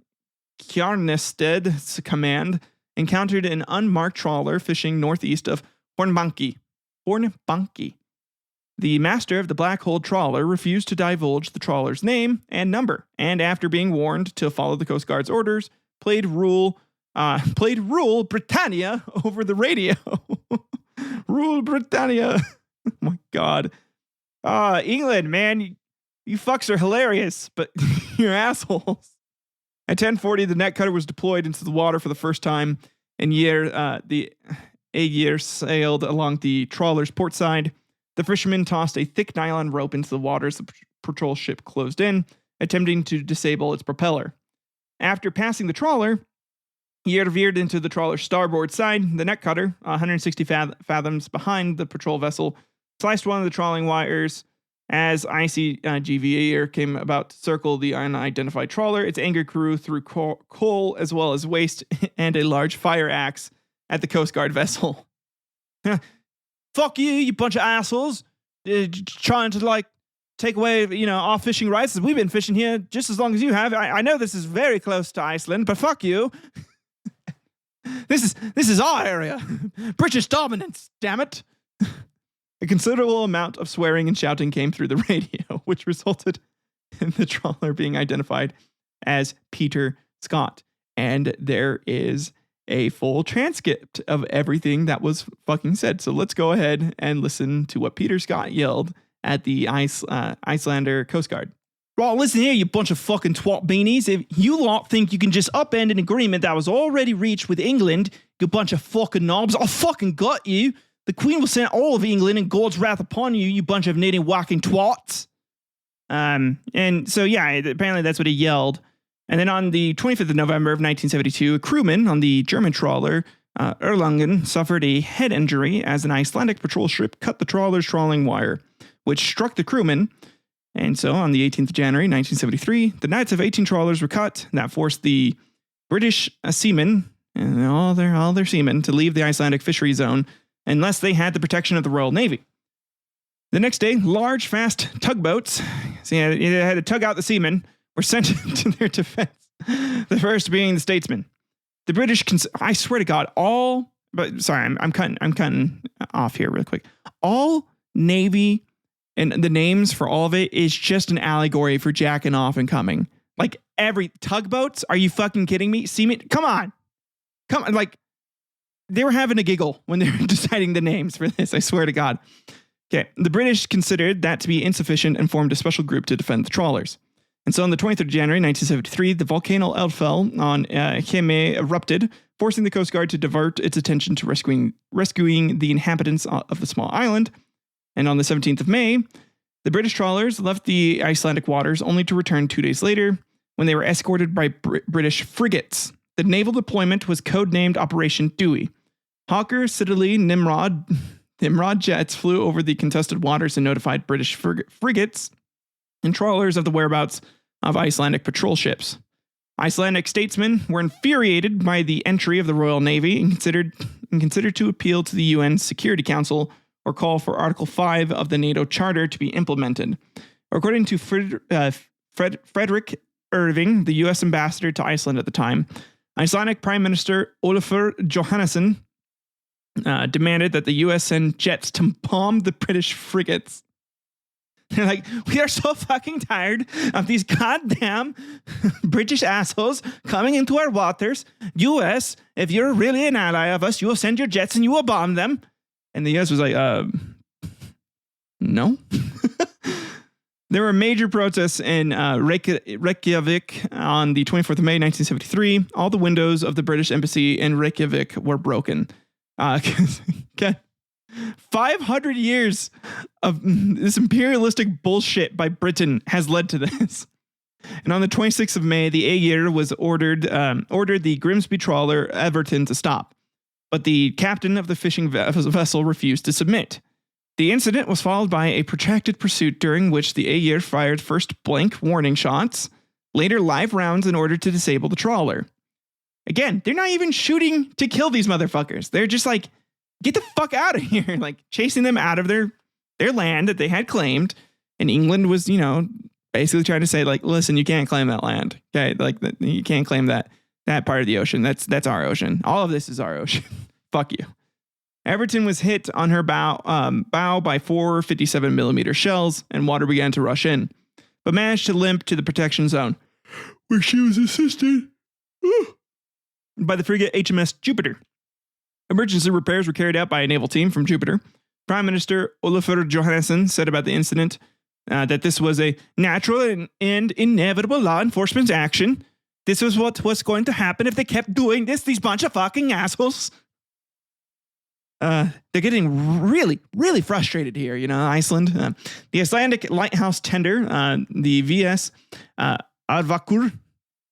Speaker 1: Kjarnested's command, encountered an unmarked trawler fishing northeast of Hornbanki. The master of the black-hulled trawler refused to divulge the trawler's name and number, and after being warned to follow the Coast Guard's orders, played Rule Britannia over the radio. Rule Britannia. Oh my God. England, man, you fucks are hilarious, but you're assholes. At 10:40, the net cutter was deployed into the water for the first time, and the Aegir sailed along the trawler's port side. The fishermen tossed a thick nylon rope into the water as the patrol ship closed in, attempting to disable its propeller. After passing the trawler, he veered into the trawler's starboard side. The net cutter, 160 fathoms behind the patrol vessel, sliced one of the trawling wires. As ICGV came about to circle the unidentified trawler, its angry crew threw coal as well as waste and a large fire axe at the Coast Guard vessel. Fuck you, you bunch of assholes. Trying to, take away, our fishing rights. We've been fishing here just as long as you have. I know this is very close to Iceland, but fuck you. This is our area. British dominance, damn it. A considerable amount of swearing and shouting came through the radio, which resulted in the trawler being identified as Peter Scott. And there is a full transcript of everything that was fucking said. So let's go ahead and listen to what Peter Scott yelled at the Icelander Coast Guard. Well, listen here, you bunch of fucking twat beanies. If you lot think you can just upend an agreement that was already reached with England, you bunch of fucking knobs, I'll fucking gut you. The Queen will send all of England and God's wrath upon you, you bunch of knitting whacking twats. And so, yeah, apparently that's what he yelled. And then on the 25th of November of 1972, a crewman on the German trawler Erlangen suffered a head injury as an Icelandic patrol ship cut the trawler's trawling wire, which struck the crewman. And so on the 18th of January, 1973, the nights of 18 trawlers were cut. That forced the British seamen and all their seamen to leave the Icelandic fishery zone unless they had the protection of the Royal Navy. The next day, large, fast tugboats, so you had to tug out the seamen, were sent to their defense. The first being the Statesman. The British, I swear to God, I'm cutting off here real quick. All Navy and the names for all of it is just an allegory for jacking off and coming. Like every tugboats, are you fucking kidding me? Seamen, come on. Like they were having a giggle when they were deciding the names for this. I swear to God. Okay, the British considered that to be insufficient and formed a special group to defend the trawlers. And so on the 23rd of January, 1973, the volcano Eldfell on Heme erupted, forcing the Coast Guard to divert its attention to rescuing the inhabitants of the small island. And on the 17th of May, the British trawlers left the Icelandic waters only to return 2 days later when they were escorted by British frigates. The naval deployment was codenamed Operation Dewey. Hawker Siddeley Nimrod, Imrod jets flew over the contested waters and notified British frigates and trawlers of the whereabouts of Icelandic patrol ships. Icelandic statesmen were infuriated by the entry of the Royal Navy and considered to appeal to the UN Security Council or call for Article 5 of the NATO Charter to be implemented. According to Frederick Irving, the U.S. ambassador to Iceland at the time, Icelandic Prime Minister Olafur Jóhannesson demanded that the U.S. send jets to bomb the British frigates. They're like, we are so fucking tired of these goddamn British assholes coming into our waters. U.S., if you're really an ally of us, you will send your jets and you will bomb them. And the U.S. was like, no. There were major protests in Reykjavik on the 24th of May, 1973. All the windows of the British embassy in Reykjavik were broken. 500 years of this imperialistic bullshit by Britain has led to this. And on the 26th of May, the Aegir was ordered the Grimsby trawler Everton to stop. But the captain of the fishing vessel refused to submit. The incident was followed by a protracted pursuit during which the Aegir fired first blank warning shots, later live rounds in order to disable the trawler. Again, they're not even shooting to kill these motherfuckers. They're just like, get the fuck out of here. Like chasing them out of their land that they had claimed. And England was, basically trying to say like, listen, you can't claim that land. Okay. Like you can't claim that part of the ocean. That's our ocean. All of this is our ocean. Fuck you. Everton was hit on her bow by 4 57mm shells, and water began to rush in, but managed to limp to the protection zone, where she was assisted by the frigate HMS Jupiter. Emergency repairs were carried out by a naval team from Jupiter. Prime Minister Olafur Jóhannesson said about the incident that this was a natural and inevitable law enforcement action. This was what was going to happen if they kept doing this, these bunch of fucking assholes. They're getting really, really frustrated here, Iceland. The Icelandic lighthouse tender, the VS Arvakur,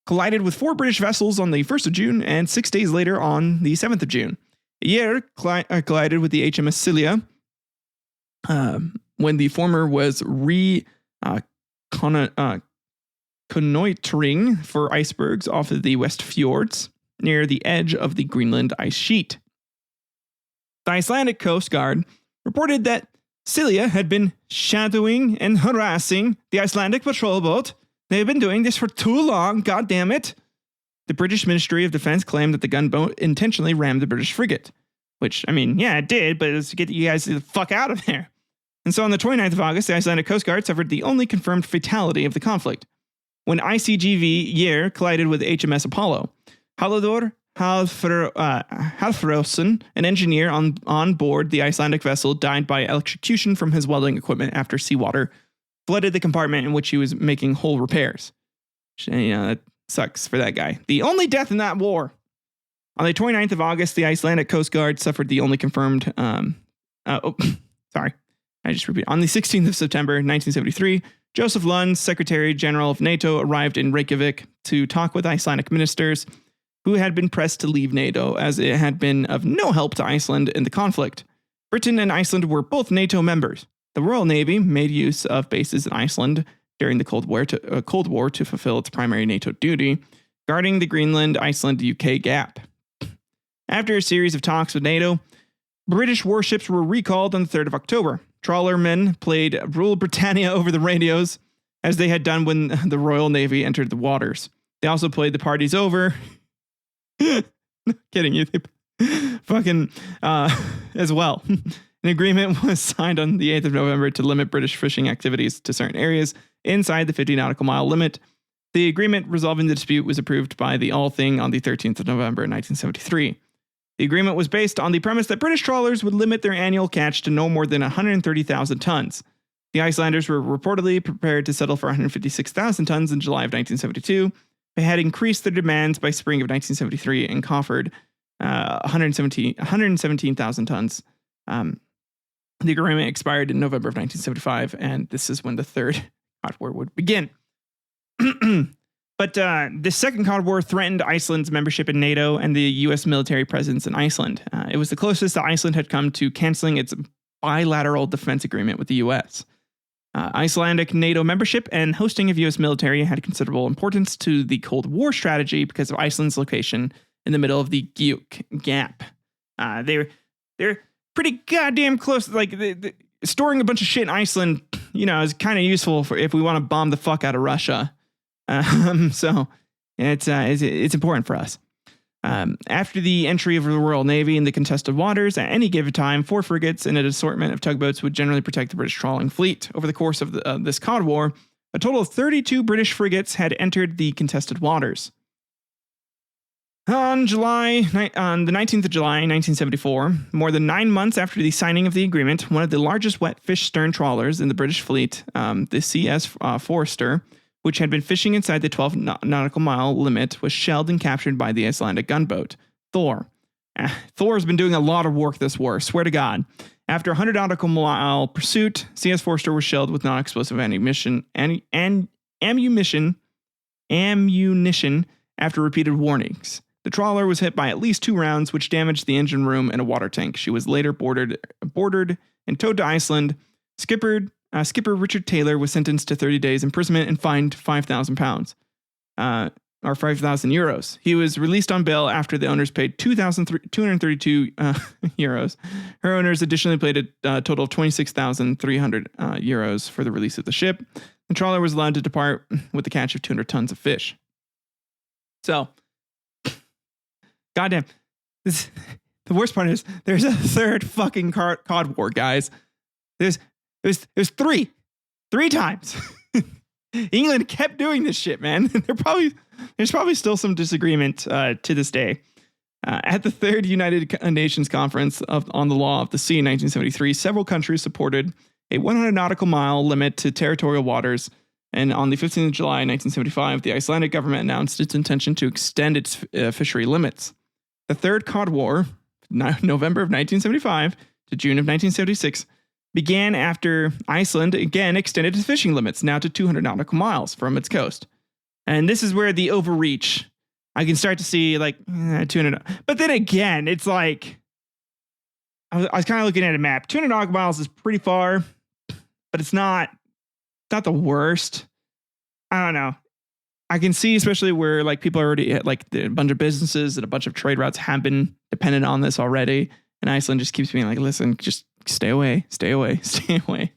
Speaker 1: collided with 4 British vessels on the 1st of June and 6 days later on the 7th of June. Aegir collided with the HMS Silja when the former was connoitering for icebergs off of the West Fjords near the edge of the Greenland ice sheet. The Icelandic Coast Guard reported that Silja had been shadowing and harassing the Icelandic patrol boat. They've been doing this for too long, God damn it. The British Ministry of Defense claimed that the gunboat intentionally rammed the British frigate. Which, yeah, it did, but it was to get you guys the fuck out of there. And so on the 29th of August, the Icelandic Coast Guard suffered the only confirmed fatality of the conflict, when ICGV Year collided with HMS Apollo. Halldór Hallfreðsson, an engineer on board the Icelandic vessel, died by electrocution from his welding equipment after seawater flooded the compartment in which he was making hull repairs. That sucks for that guy. The only death in that war. On the 29th of August, the Icelandic Coast Guard suffered the only confirmed... On the 16th of September, 1973, Joseph Lund, Secretary General of NATO, arrived in Reykjavik to talk with Icelandic ministers who had been pressed to leave NATO as it had been of no help to Iceland in the conflict. Britain and Iceland were both NATO members. The Royal Navy made use of bases in Iceland during the Cold War to fulfill its primary NATO duty, guarding the Greenland, Iceland, UK gap. After a series of talks with NATO, British warships were recalled on the 3rd of October. Trawlermen played Rule Britannia over the radios, as they had done when the Royal Navy entered the waters. They also played the parties over. Not kidding you. Fucking as well. An agreement was signed on the 8th of November to limit British fishing activities to certain areas inside the 50 nautical mile limit. The agreement resolving the dispute was approved by the Althing on the 13th of November, 1973. The agreement was based on the premise that British trawlers would limit their annual catch to no more than 130,000 tons. The Icelanders were reportedly prepared to settle for 156,000 tons in July of 1972, but had increased their demands by spring of 1973 and coffered 117,000 tons. The agreement expired in November of 1975, and this is when the Third Cod War would begin. But the Second Cod War threatened Iceland's membership in NATO and the U.S. military presence in Iceland. It was the closest that Iceland had come to canceling its bilateral defense agreement with the U.S. Icelandic NATO membership and hosting of U.S. military had considerable importance to the Cold War strategy because of Iceland's location in the middle of the Guyuk Gap. They're pretty goddamn close. Like storing a bunch of shit in Iceland, is kind of useful for if we want to bomb the fuck out of Russia. So it's important for us. After the entry of the Royal Navy in the contested waters, at any given time, 4 frigates and an assortment of tugboats would generally protect the British trawling fleet. Over the course of this Cod War, a total of 32 British frigates had entered the contested waters. On the 19th of July, 1974, more than 9 months after the signing of the agreement, one of the largest wet fish stern trawlers in the British fleet, the CS Forster, which had been fishing inside the 12 nautical mile limit, was shelled and captured by the Icelandic gunboat, Thor. Thor has been doing a lot of work this war, swear to God. After a 100 nautical mile pursuit, CS Forster was shelled with non-explosive ammunition after repeated warnings. The trawler was hit by at least 2 rounds, which damaged the engine room and a water tank. She was later boarded and towed to Iceland. Skipper Richard Taylor was sentenced to 30 days imprisonment and fined £5,000, or 5,000 euros. He was released on bail after the owners paid 2,232 euros. Her owners additionally paid a total of 26,300 euros for the release of the ship. The trawler was allowed to depart with a catch of 200 tons of fish. So, goddamn, the worst part is there's a third fucking Cod War, guys. There's 3 times. England kept doing this shit, man. There's probably still some disagreement to this day. At the Third United Nations Conference on the Law of the Sea in 1973, several countries supported a 100 nautical mile limit to territorial waters. And on the 15th of July, 1975, the Icelandic government announced its intention to extend its fishery limits. The Third Cod War, November of 1975 to June of 1976, began after Iceland again extended its fishing limits, now to 200 nautical miles from its coast. And this is where the overreach, I can start to see 200. But then again, it's like, I was kind of looking at a map. 200 nautical miles is pretty far, but it's not the worst. I don't know. I can see, especially where people are already a bunch of businesses and a bunch of trade routes have been dependent on this already. And Iceland just keeps being like, listen, just stay away. The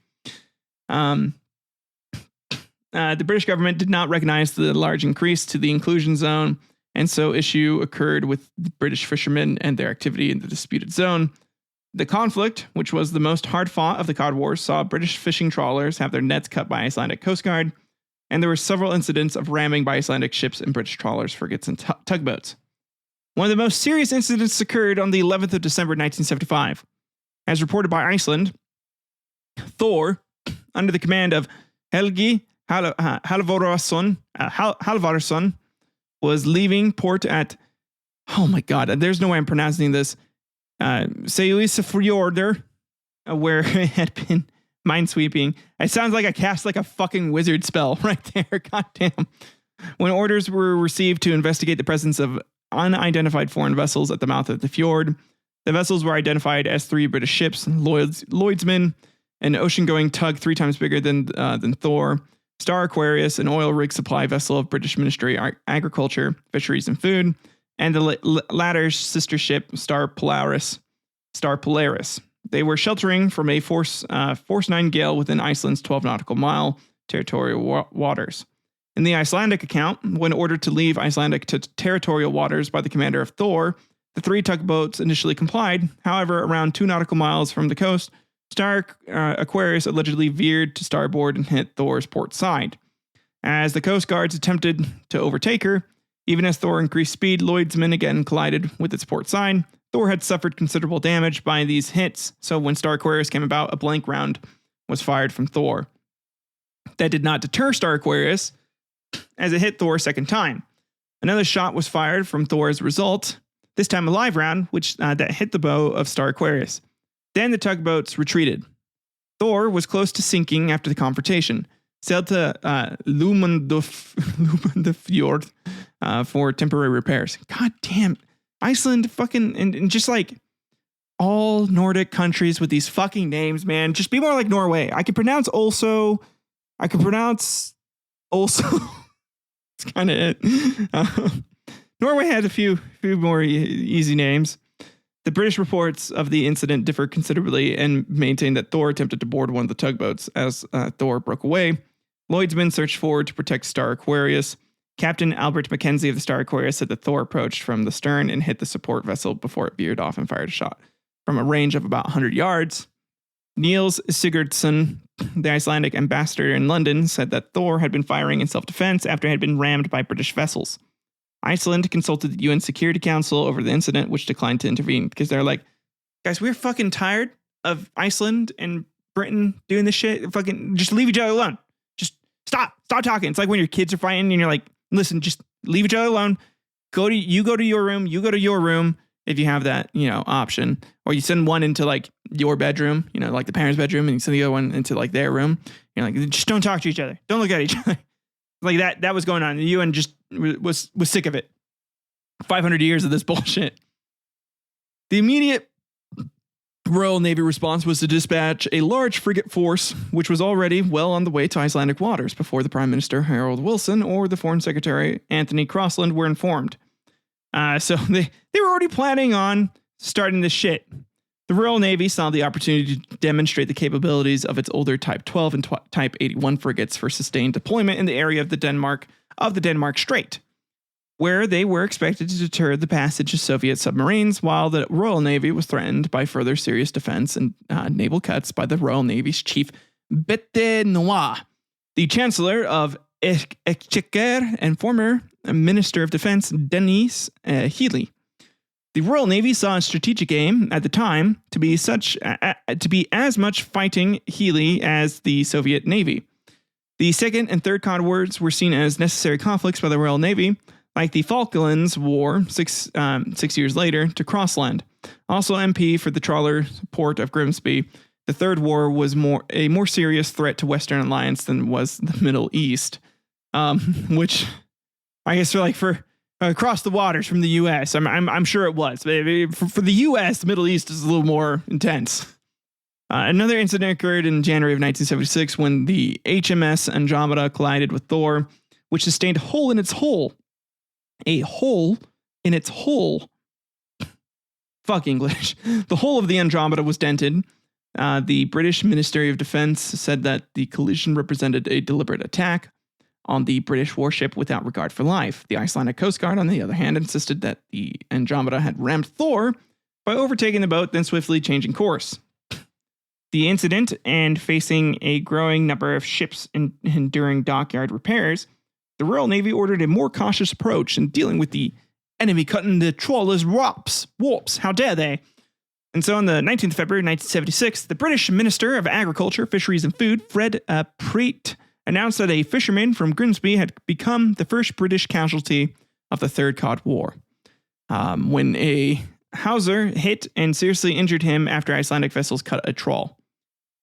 Speaker 1: British government did not recognize the large increase to the inclusion zone, and so issue occurred with the British fishermen and their activity in the disputed zone. The conflict, which was the most hard-fought of the Cod Wars, saw British fishing trawlers have their nets cut by Icelandic Coast Guard, and there were several incidents of ramming by Icelandic ships and British trawlers, frigates, and tugboats. One of the most serious incidents occurred on the 11th of December 1975. As reported by Iceland, Thor, under the command of Helgi Halvorsson, was leaving port at, oh my god, there's no way I'm pronouncing this, Seyðisfjörður, where it had been minesweeping. It sounds like I cast a fucking wizard spell right there. God damn. When orders were received to investigate the presence of unidentified foreign vessels at the mouth of the fjord, the vessels were identified as 3 British ships: Lloydsman, an ocean-going tug 3 times bigger than Thor; Star Aquarius, an oil rig supply vessel of British Ministry of Agriculture, Fisheries and Food; and the latter's sister ship, Star Polaris. They were sheltering from a Force 9 gale within Iceland's 12 nautical mile territorial waters. In the Icelandic account, when ordered to leave Icelandic territorial waters by the commander of Thor, the 3 tugboats initially complied. However, around 2 nautical miles from the coast, Star Aquarius allegedly veered to starboard and hit Thor's port side. As the Coast Guards attempted to overtake her, even as Thor increased speed, Lloydsman again collided with its port side. Thor had suffered considerable damage by these hits, so when Star Aquarius came about, a blank round was fired from Thor. That did not deter Star Aquarius, as it hit Thor a second time. Another shot was fired from Thor as a result, this time a live round, which that hit the bow of Star Aquarius. Then the tugboats retreated. Thor was close to sinking after the confrontation, sailed to Lumundafjord for temporary repairs. God damn, Iceland fucking, and just all Nordic countries with these fucking names, man. Just be more like Norway. I can pronounce also. I can pronounce also. It's kind of it. Norway had a few more easy names. The British reports of the incident differ considerably and maintain that Thor attempted to board one of the tugboats as Thor broke away. Lloyd's men searched forward to protect Star Aquarius. Captain Albert Mackenzie of the Star Aquarius said that Thor approached from the stern and hit the support vessel before it veered off and fired a shot from a range of about 100 yards. Niels Sigurdsson, the Icelandic ambassador in London, said that Thor had been firing in self-defense after it had been rammed by British vessels. Iceland consulted the UN Security Council over the incident, which declined to intervene because they're like, guys, we're fucking tired of Iceland and Britain doing this shit. Fucking just leave each other alone. Just stop talking. It's like when your kids are fighting and you're like, listen, just leave each other alone. Go to your room. You go to your room if you have that, option. Or you send one into like your bedroom, like the parents' bedroom, and you send the other one into like their room. You're like, just don't talk to each other. Don't look at each other. Like that was going on. The UN just was sick of it. 500 years of this bullshit. The immediate Royal Navy response was to dispatch a large frigate force, which was already well on the way to Icelandic waters before the Prime Minister Harold Wilson or the Foreign Secretary Anthony Crossland were informed. So they were already planning on starting this shit. The Royal Navy saw the opportunity to demonstrate the capabilities of its older Type 12 and Type 81 frigates for sustained deployment in the area of the Denmark Strait, where they were expected to deter the passage of Soviet submarines, while the Royal Navy was threatened by further serious defense and naval cuts by the Royal Navy's chief Bette Noir, the Chancellor of Exchequer and former Minister of Defense Denis Healey. The Royal Navy saw a strategic aim at the time to be as much fighting Healey as the Soviet Navy. The second and third Cod Wars were seen as necessary conflicts by the Royal Navy, like the Falklands War 6 years later to Crossland. Also MP for the trawler port of Grimsby, the Third War was a more serious threat to Western alliance than was the Middle East, which I guess for across the waters from the U.S. I'm sure it was. For the U.S., the Middle East is a little more intense. Another incident occurred in January of 1976 when the HMS Andromeda collided with Thor, which sustained a hole in its hull. A hole in its hull. Fuck English. The hull of the Andromeda was dented. The British Ministry of Defense said that the collision represented a deliberate attack on the British warship without regard for life. The Icelandic Coast Guard, on the other hand, insisted that the Andromeda had rammed Thor by overtaking the boat, then swiftly changing course. The incident, and facing a growing number of ships enduring dockyard repairs, the Royal Navy ordered a more cautious approach in dealing with the enemy cutting the trawlers' warps. How dare they? And so on the 19th of February 1976, the British Minister of Agriculture, Fisheries and Food, Fred Preet, announced that a fisherman from Grimsby had become the first British casualty of the Third Cod War, when a hawser hit and seriously injured him after Icelandic vessels cut a trawl.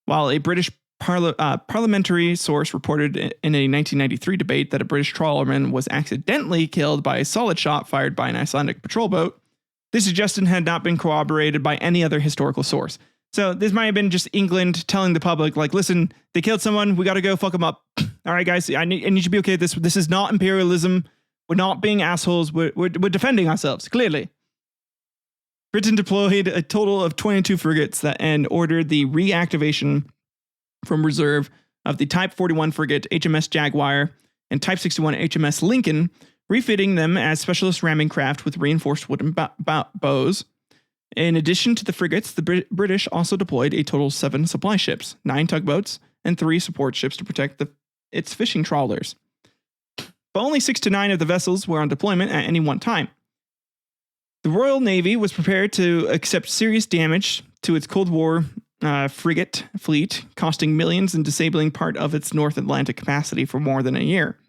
Speaker 1: While a British parliamentary source reported in a 1993 debate that a British trawlerman was accidentally killed by a solid shot fired by an Icelandic patrol boat, this suggestion had not been corroborated by any other historical source. So this might have been just England telling the public, like, listen, they killed someone. We got to go fuck them up. All right, guys, I need you to be okay with this. This is not imperialism. We're not being assholes. We're defending ourselves, clearly. Britain deployed a total of 22 frigates and ordered the reactivation from reserve of the Type 41 frigate HMS Jaguar and Type 61 HMS Lincoln, refitting them as specialist ramming craft with reinforced wooden bows. In addition to the frigates, the British also deployed a total of 7 supply ships, 9 tugboats, and 3 support ships to protect its fishing trawlers. But only 6 to 9 of the vessels were on deployment at any one time. The Royal Navy was prepared to accept serious damage to its Cold War frigate fleet, costing millions and disabling part of its North Atlantic capacity for more than a year.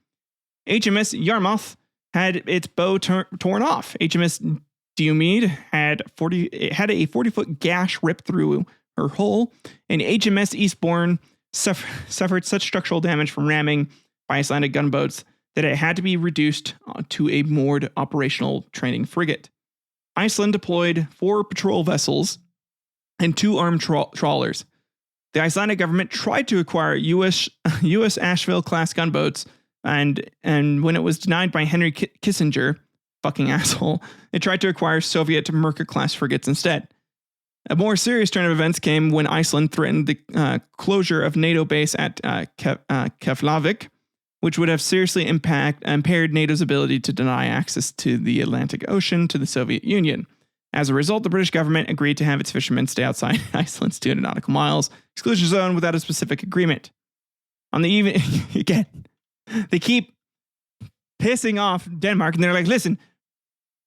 Speaker 1: HMS Yarmouth had its bow torn off. HMS Diomede had a 40-foot gash ripped through her hull, and HMS Eastbourne suffered such structural damage from ramming by Icelandic gunboats that it had to be reduced to a moored operational training frigate. Iceland deployed 4 patrol vessels and 2 armed trawlers. The Icelandic government tried to acquire U.S. Asheville-class gunboats, and when it was denied by Henry Kissinger, fucking asshole, it tried to acquire Soviet Merkur-class frigates instead. A more serious turn of events came when Iceland threatened the closure of NATO base at Keflavik, which would have seriously impaired NATO's ability to deny access to the Atlantic Ocean to the Soviet Union. As a result, the British government agreed to have its fishermen stay outside Iceland's 200 nautical miles exclusion zone without a specific agreement. On the evening, again, they keep pissing off Denmark, and they're like, listen,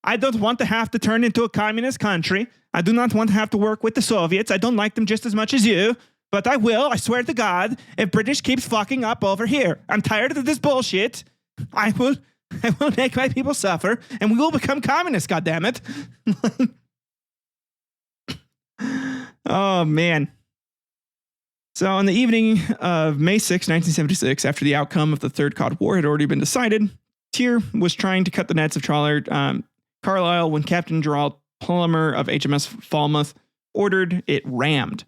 Speaker 1: I don't want to have to turn into a communist country. I do not want to have to work with the Soviets. I don't like them just as much as you, but I will, I swear to God, if British keeps fucking up over here. I'm tired of this bullshit. I will make my people suffer, and we will become communists, goddammit. Oh, man. So on the evening of May 6, 1976, after the outcome of the Third Cod War had already been decided, Tyr was trying to cut the nets of trawler Carlisle when Captain Gerald Palmer of HMS Falmouth ordered it rammed.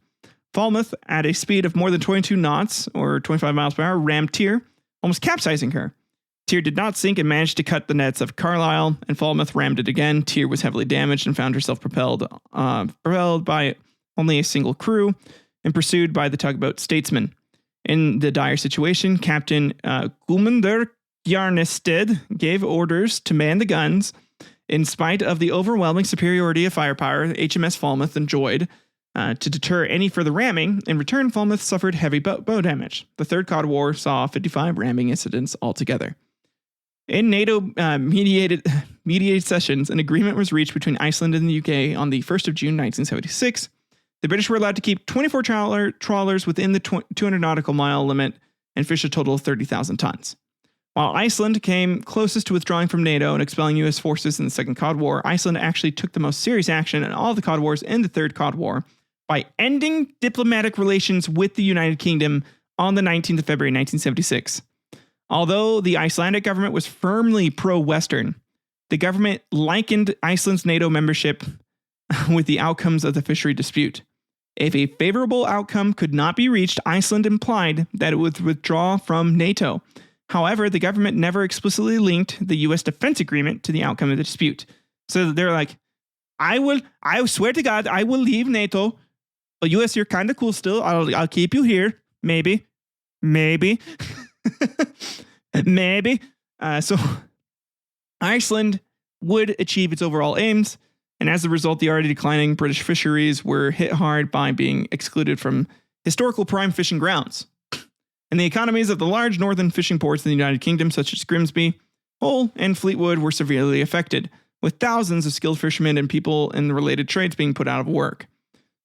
Speaker 1: Falmouth, at a speed of more than 22 knots, or 25 miles per hour, rammed Tyr, almost capsizing her. Tyr did not sink and managed to cut the nets of Carlisle, and Falmouth rammed it again. Tyr was heavily damaged and found herself propelled by only a single crew and pursued by the tugboat Statesman. In the dire situation, Captain Gulmundur Jarnested gave orders to man the guns. In spite of the overwhelming superiority of firepower HMS Falmouth enjoyed to deter any further ramming, in return, Falmouth suffered heavy bow damage. The Third Cod War saw 55 ramming incidents altogether. In NATO-mediated sessions, an agreement was reached between Iceland and the UK on the 1st of June 1976. The British were allowed to keep 24 trawlers within the 200 nautical mile limit and fish a total of 30,000 tons. While Iceland came closest to withdrawing from NATO and expelling U.S. forces in the Second Cod War, Iceland actually took the most serious action in all of the Cod Wars and the Third Cod War by ending diplomatic relations with the United Kingdom on the 19th of February 1976. Although the Icelandic government was firmly pro-Western, the government likened Iceland's NATO membership with the outcomes of the fishery dispute. If a favorable outcome could not be reached, Iceland implied that it would withdraw from NATO. However, the government never explicitly linked the U.S. defense agreement to the outcome of the dispute. So they're like, I swear to God, I will leave NATO. But U.S., you're kind of cool still. I'll keep you here. Maybe. Maybe. So Iceland would achieve its overall aims. And as a result, the already declining British fisheries were hit hard by being excluded from historical prime fishing grounds. And the economies of the large northern fishing ports in the United Kingdom, such as Grimsby, Hull, and Fleetwood, were severely affected, with thousands of skilled fishermen and people in the related trades being put out of work.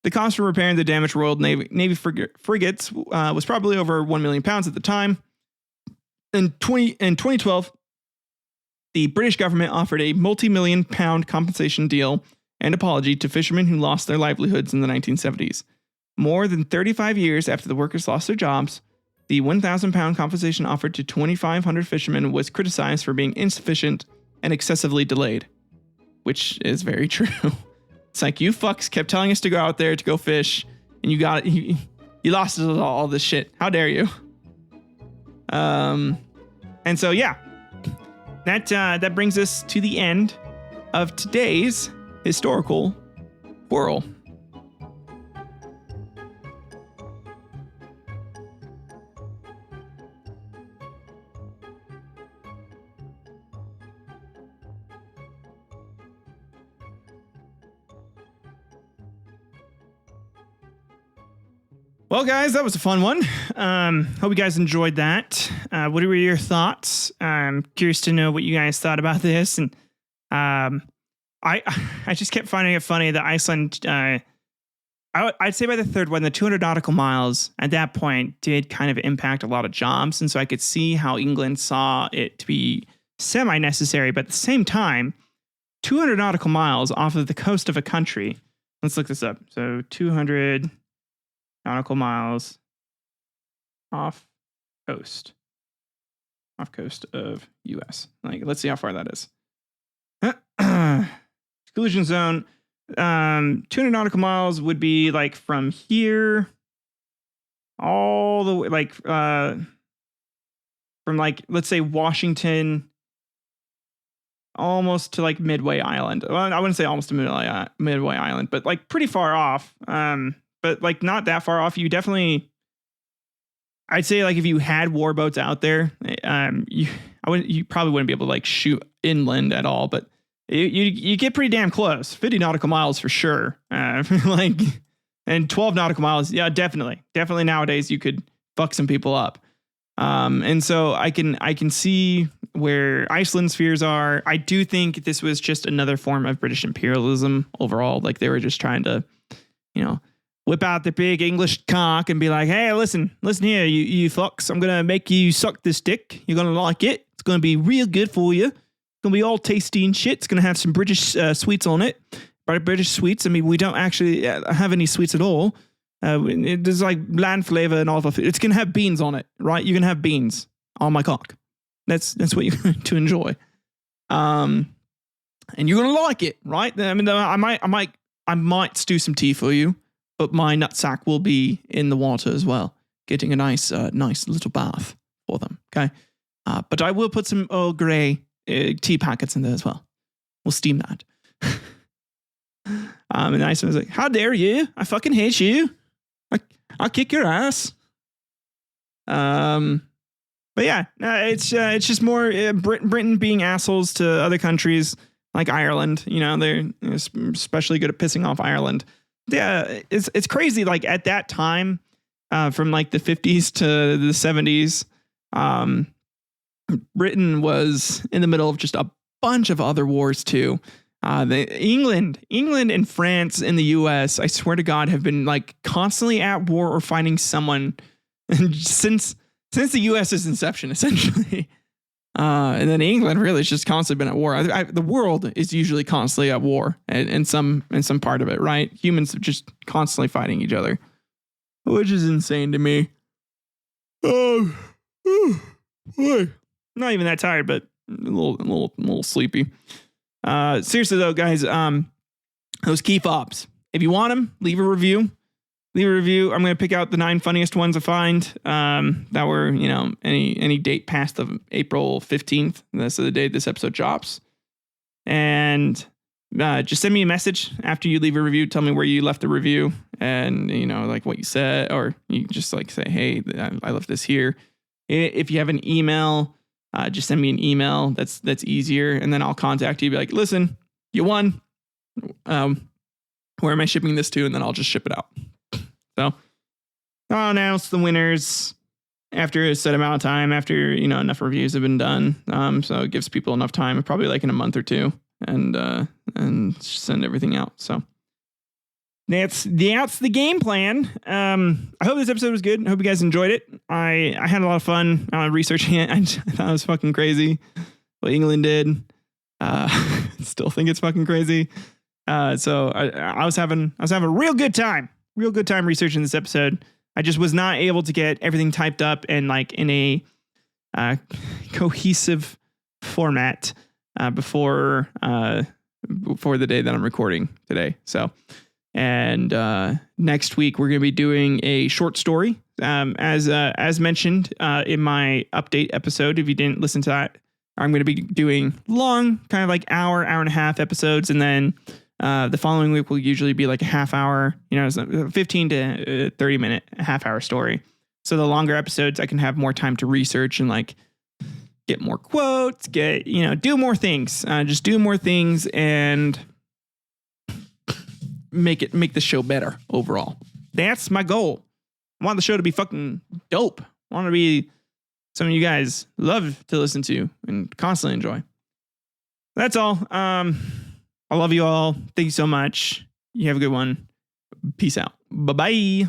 Speaker 1: The cost for repairing the damaged Royal Navy frigates was probably over £1 million at the time. In 2012, the British government offered a multi-million pound compensation deal and apology to fishermen who lost their livelihoods in the 1970s. More than 35 years after the workers lost their jobs, the £1,000 compensation offered to 2,500 fishermen was criticized for being insufficient and excessively delayed, which is very true. It's like, you fucks kept telling us to go out there to go fish, and you lost all this shit. How dare you? And so, yeah, that brings us to the end of today's historical Quarrel. Well, guys, that was a fun one. Hope you guys enjoyed that. What were your thoughts? I'm curious to know what you guys thought about this. And I just kept finding it funny that Iceland, I'd say by the third one, the 200 nautical miles at that point did kind of impact a lot of jobs. And so I could see how England saw it to be semi-necessary. But at the same time, 200 nautical miles off of the coast of a country. Let's look this up. So 200 nautical miles off coast of U.S. Like, let's see how far that is. Exclusion zone. 200 nautical miles would be like from here all the way, like from like, let's say Washington almost to like Midway Island. Well, I wouldn't say almost to Midway Island, but like pretty far off. But like not that far off. You definitely, I'd say like if you had warboats out there, you probably wouldn't be able to like shoot inland at all, but you get pretty damn close. 50 nautical miles for sure. Like, and 12 nautical miles. Yeah, definitely nowadays you could fuck some people up. And so I can see where Iceland's fears are. I do think this was just another form of British imperialism overall. Like they were just trying to, whip out the big English cock and be like, hey, listen here, you fucks. I'm going to make you suck this dick. You're going to like it. It's going to be real good for you. It's going to be all tasty and shit. It's going to have some British sweets on it. British sweets. I mean, we don't actually have any sweets at all. There's like bland flavor and all of it. It's going to have beans on it, right? You're going to have beans on my cock. That's what you're going to enjoy. And you're going to like it, right? I mean, I might stew some tea for you, but my nutsack will be in the water as well, getting a nice little bath for them. Okay. But I will put some Earl Grey tea packets in there as well. We'll steam that. And Iceland's like, how dare you? I fucking hate you. I'll kick your ass. But yeah, it's just more Britain being assholes to other countries like Ireland. They're especially good at pissing off Ireland. Yeah, it's crazy. Like at that time, from like the 50s to the 70s, Britain was in the middle of just a bunch of other wars too. England and France and the US, I swear to God, have been like constantly at war or fighting someone since the US's inception, essentially. And then England really has just constantly been at war. The world is usually constantly at war in some part of it, right? Humans are just constantly fighting each other, which is insane to me. Oh, boy. Not even that tired, but a little sleepy. Seriously though, guys, those key fobs, if you want them, leave a review. I'm going to pick out the 9 funniest ones I find, that were, any date past the April 15th. That's the day this episode drops. And, just send me a message after you leave a review. Tell me where you left the review and, like what you said, or you just like say, hey, I left this here. If you have an email, just send me an email. That's easier. And then I'll contact you. Be like, listen, you won. Where am I shipping this to? And then I'll just ship it out. So I'll announce the winners after a set amount of time, after, enough reviews have been done. So it gives people enough time, probably like in a month or two, and send everything out. So that's the game plan. I hope this episode was good. I hope you guys enjoyed it. I had a lot of fun researching it. I thought it was fucking crazy what England did. Still think it's fucking crazy. So I was having a real good time researching this episode. I just was not able to get everything typed up and like in a cohesive format before the day that I'm recording today. So, and next week we're going to be doing a short story, as mentioned in my update episode. If you didn't listen to that, I'm going to be doing long, kind of like hour and a half episodes, and then the following week will usually be like a half hour, 15 to 30 minute, half hour story. So the longer episodes, I can have more time to research and like get more quotes, do more things, just do more things and make the show better overall. That's my goal. I want the show to be fucking dope. I want to be something you guys love to listen to and constantly enjoy. That's all. I love you all. Thank you so much. You have a good one. Peace out. Bye-bye.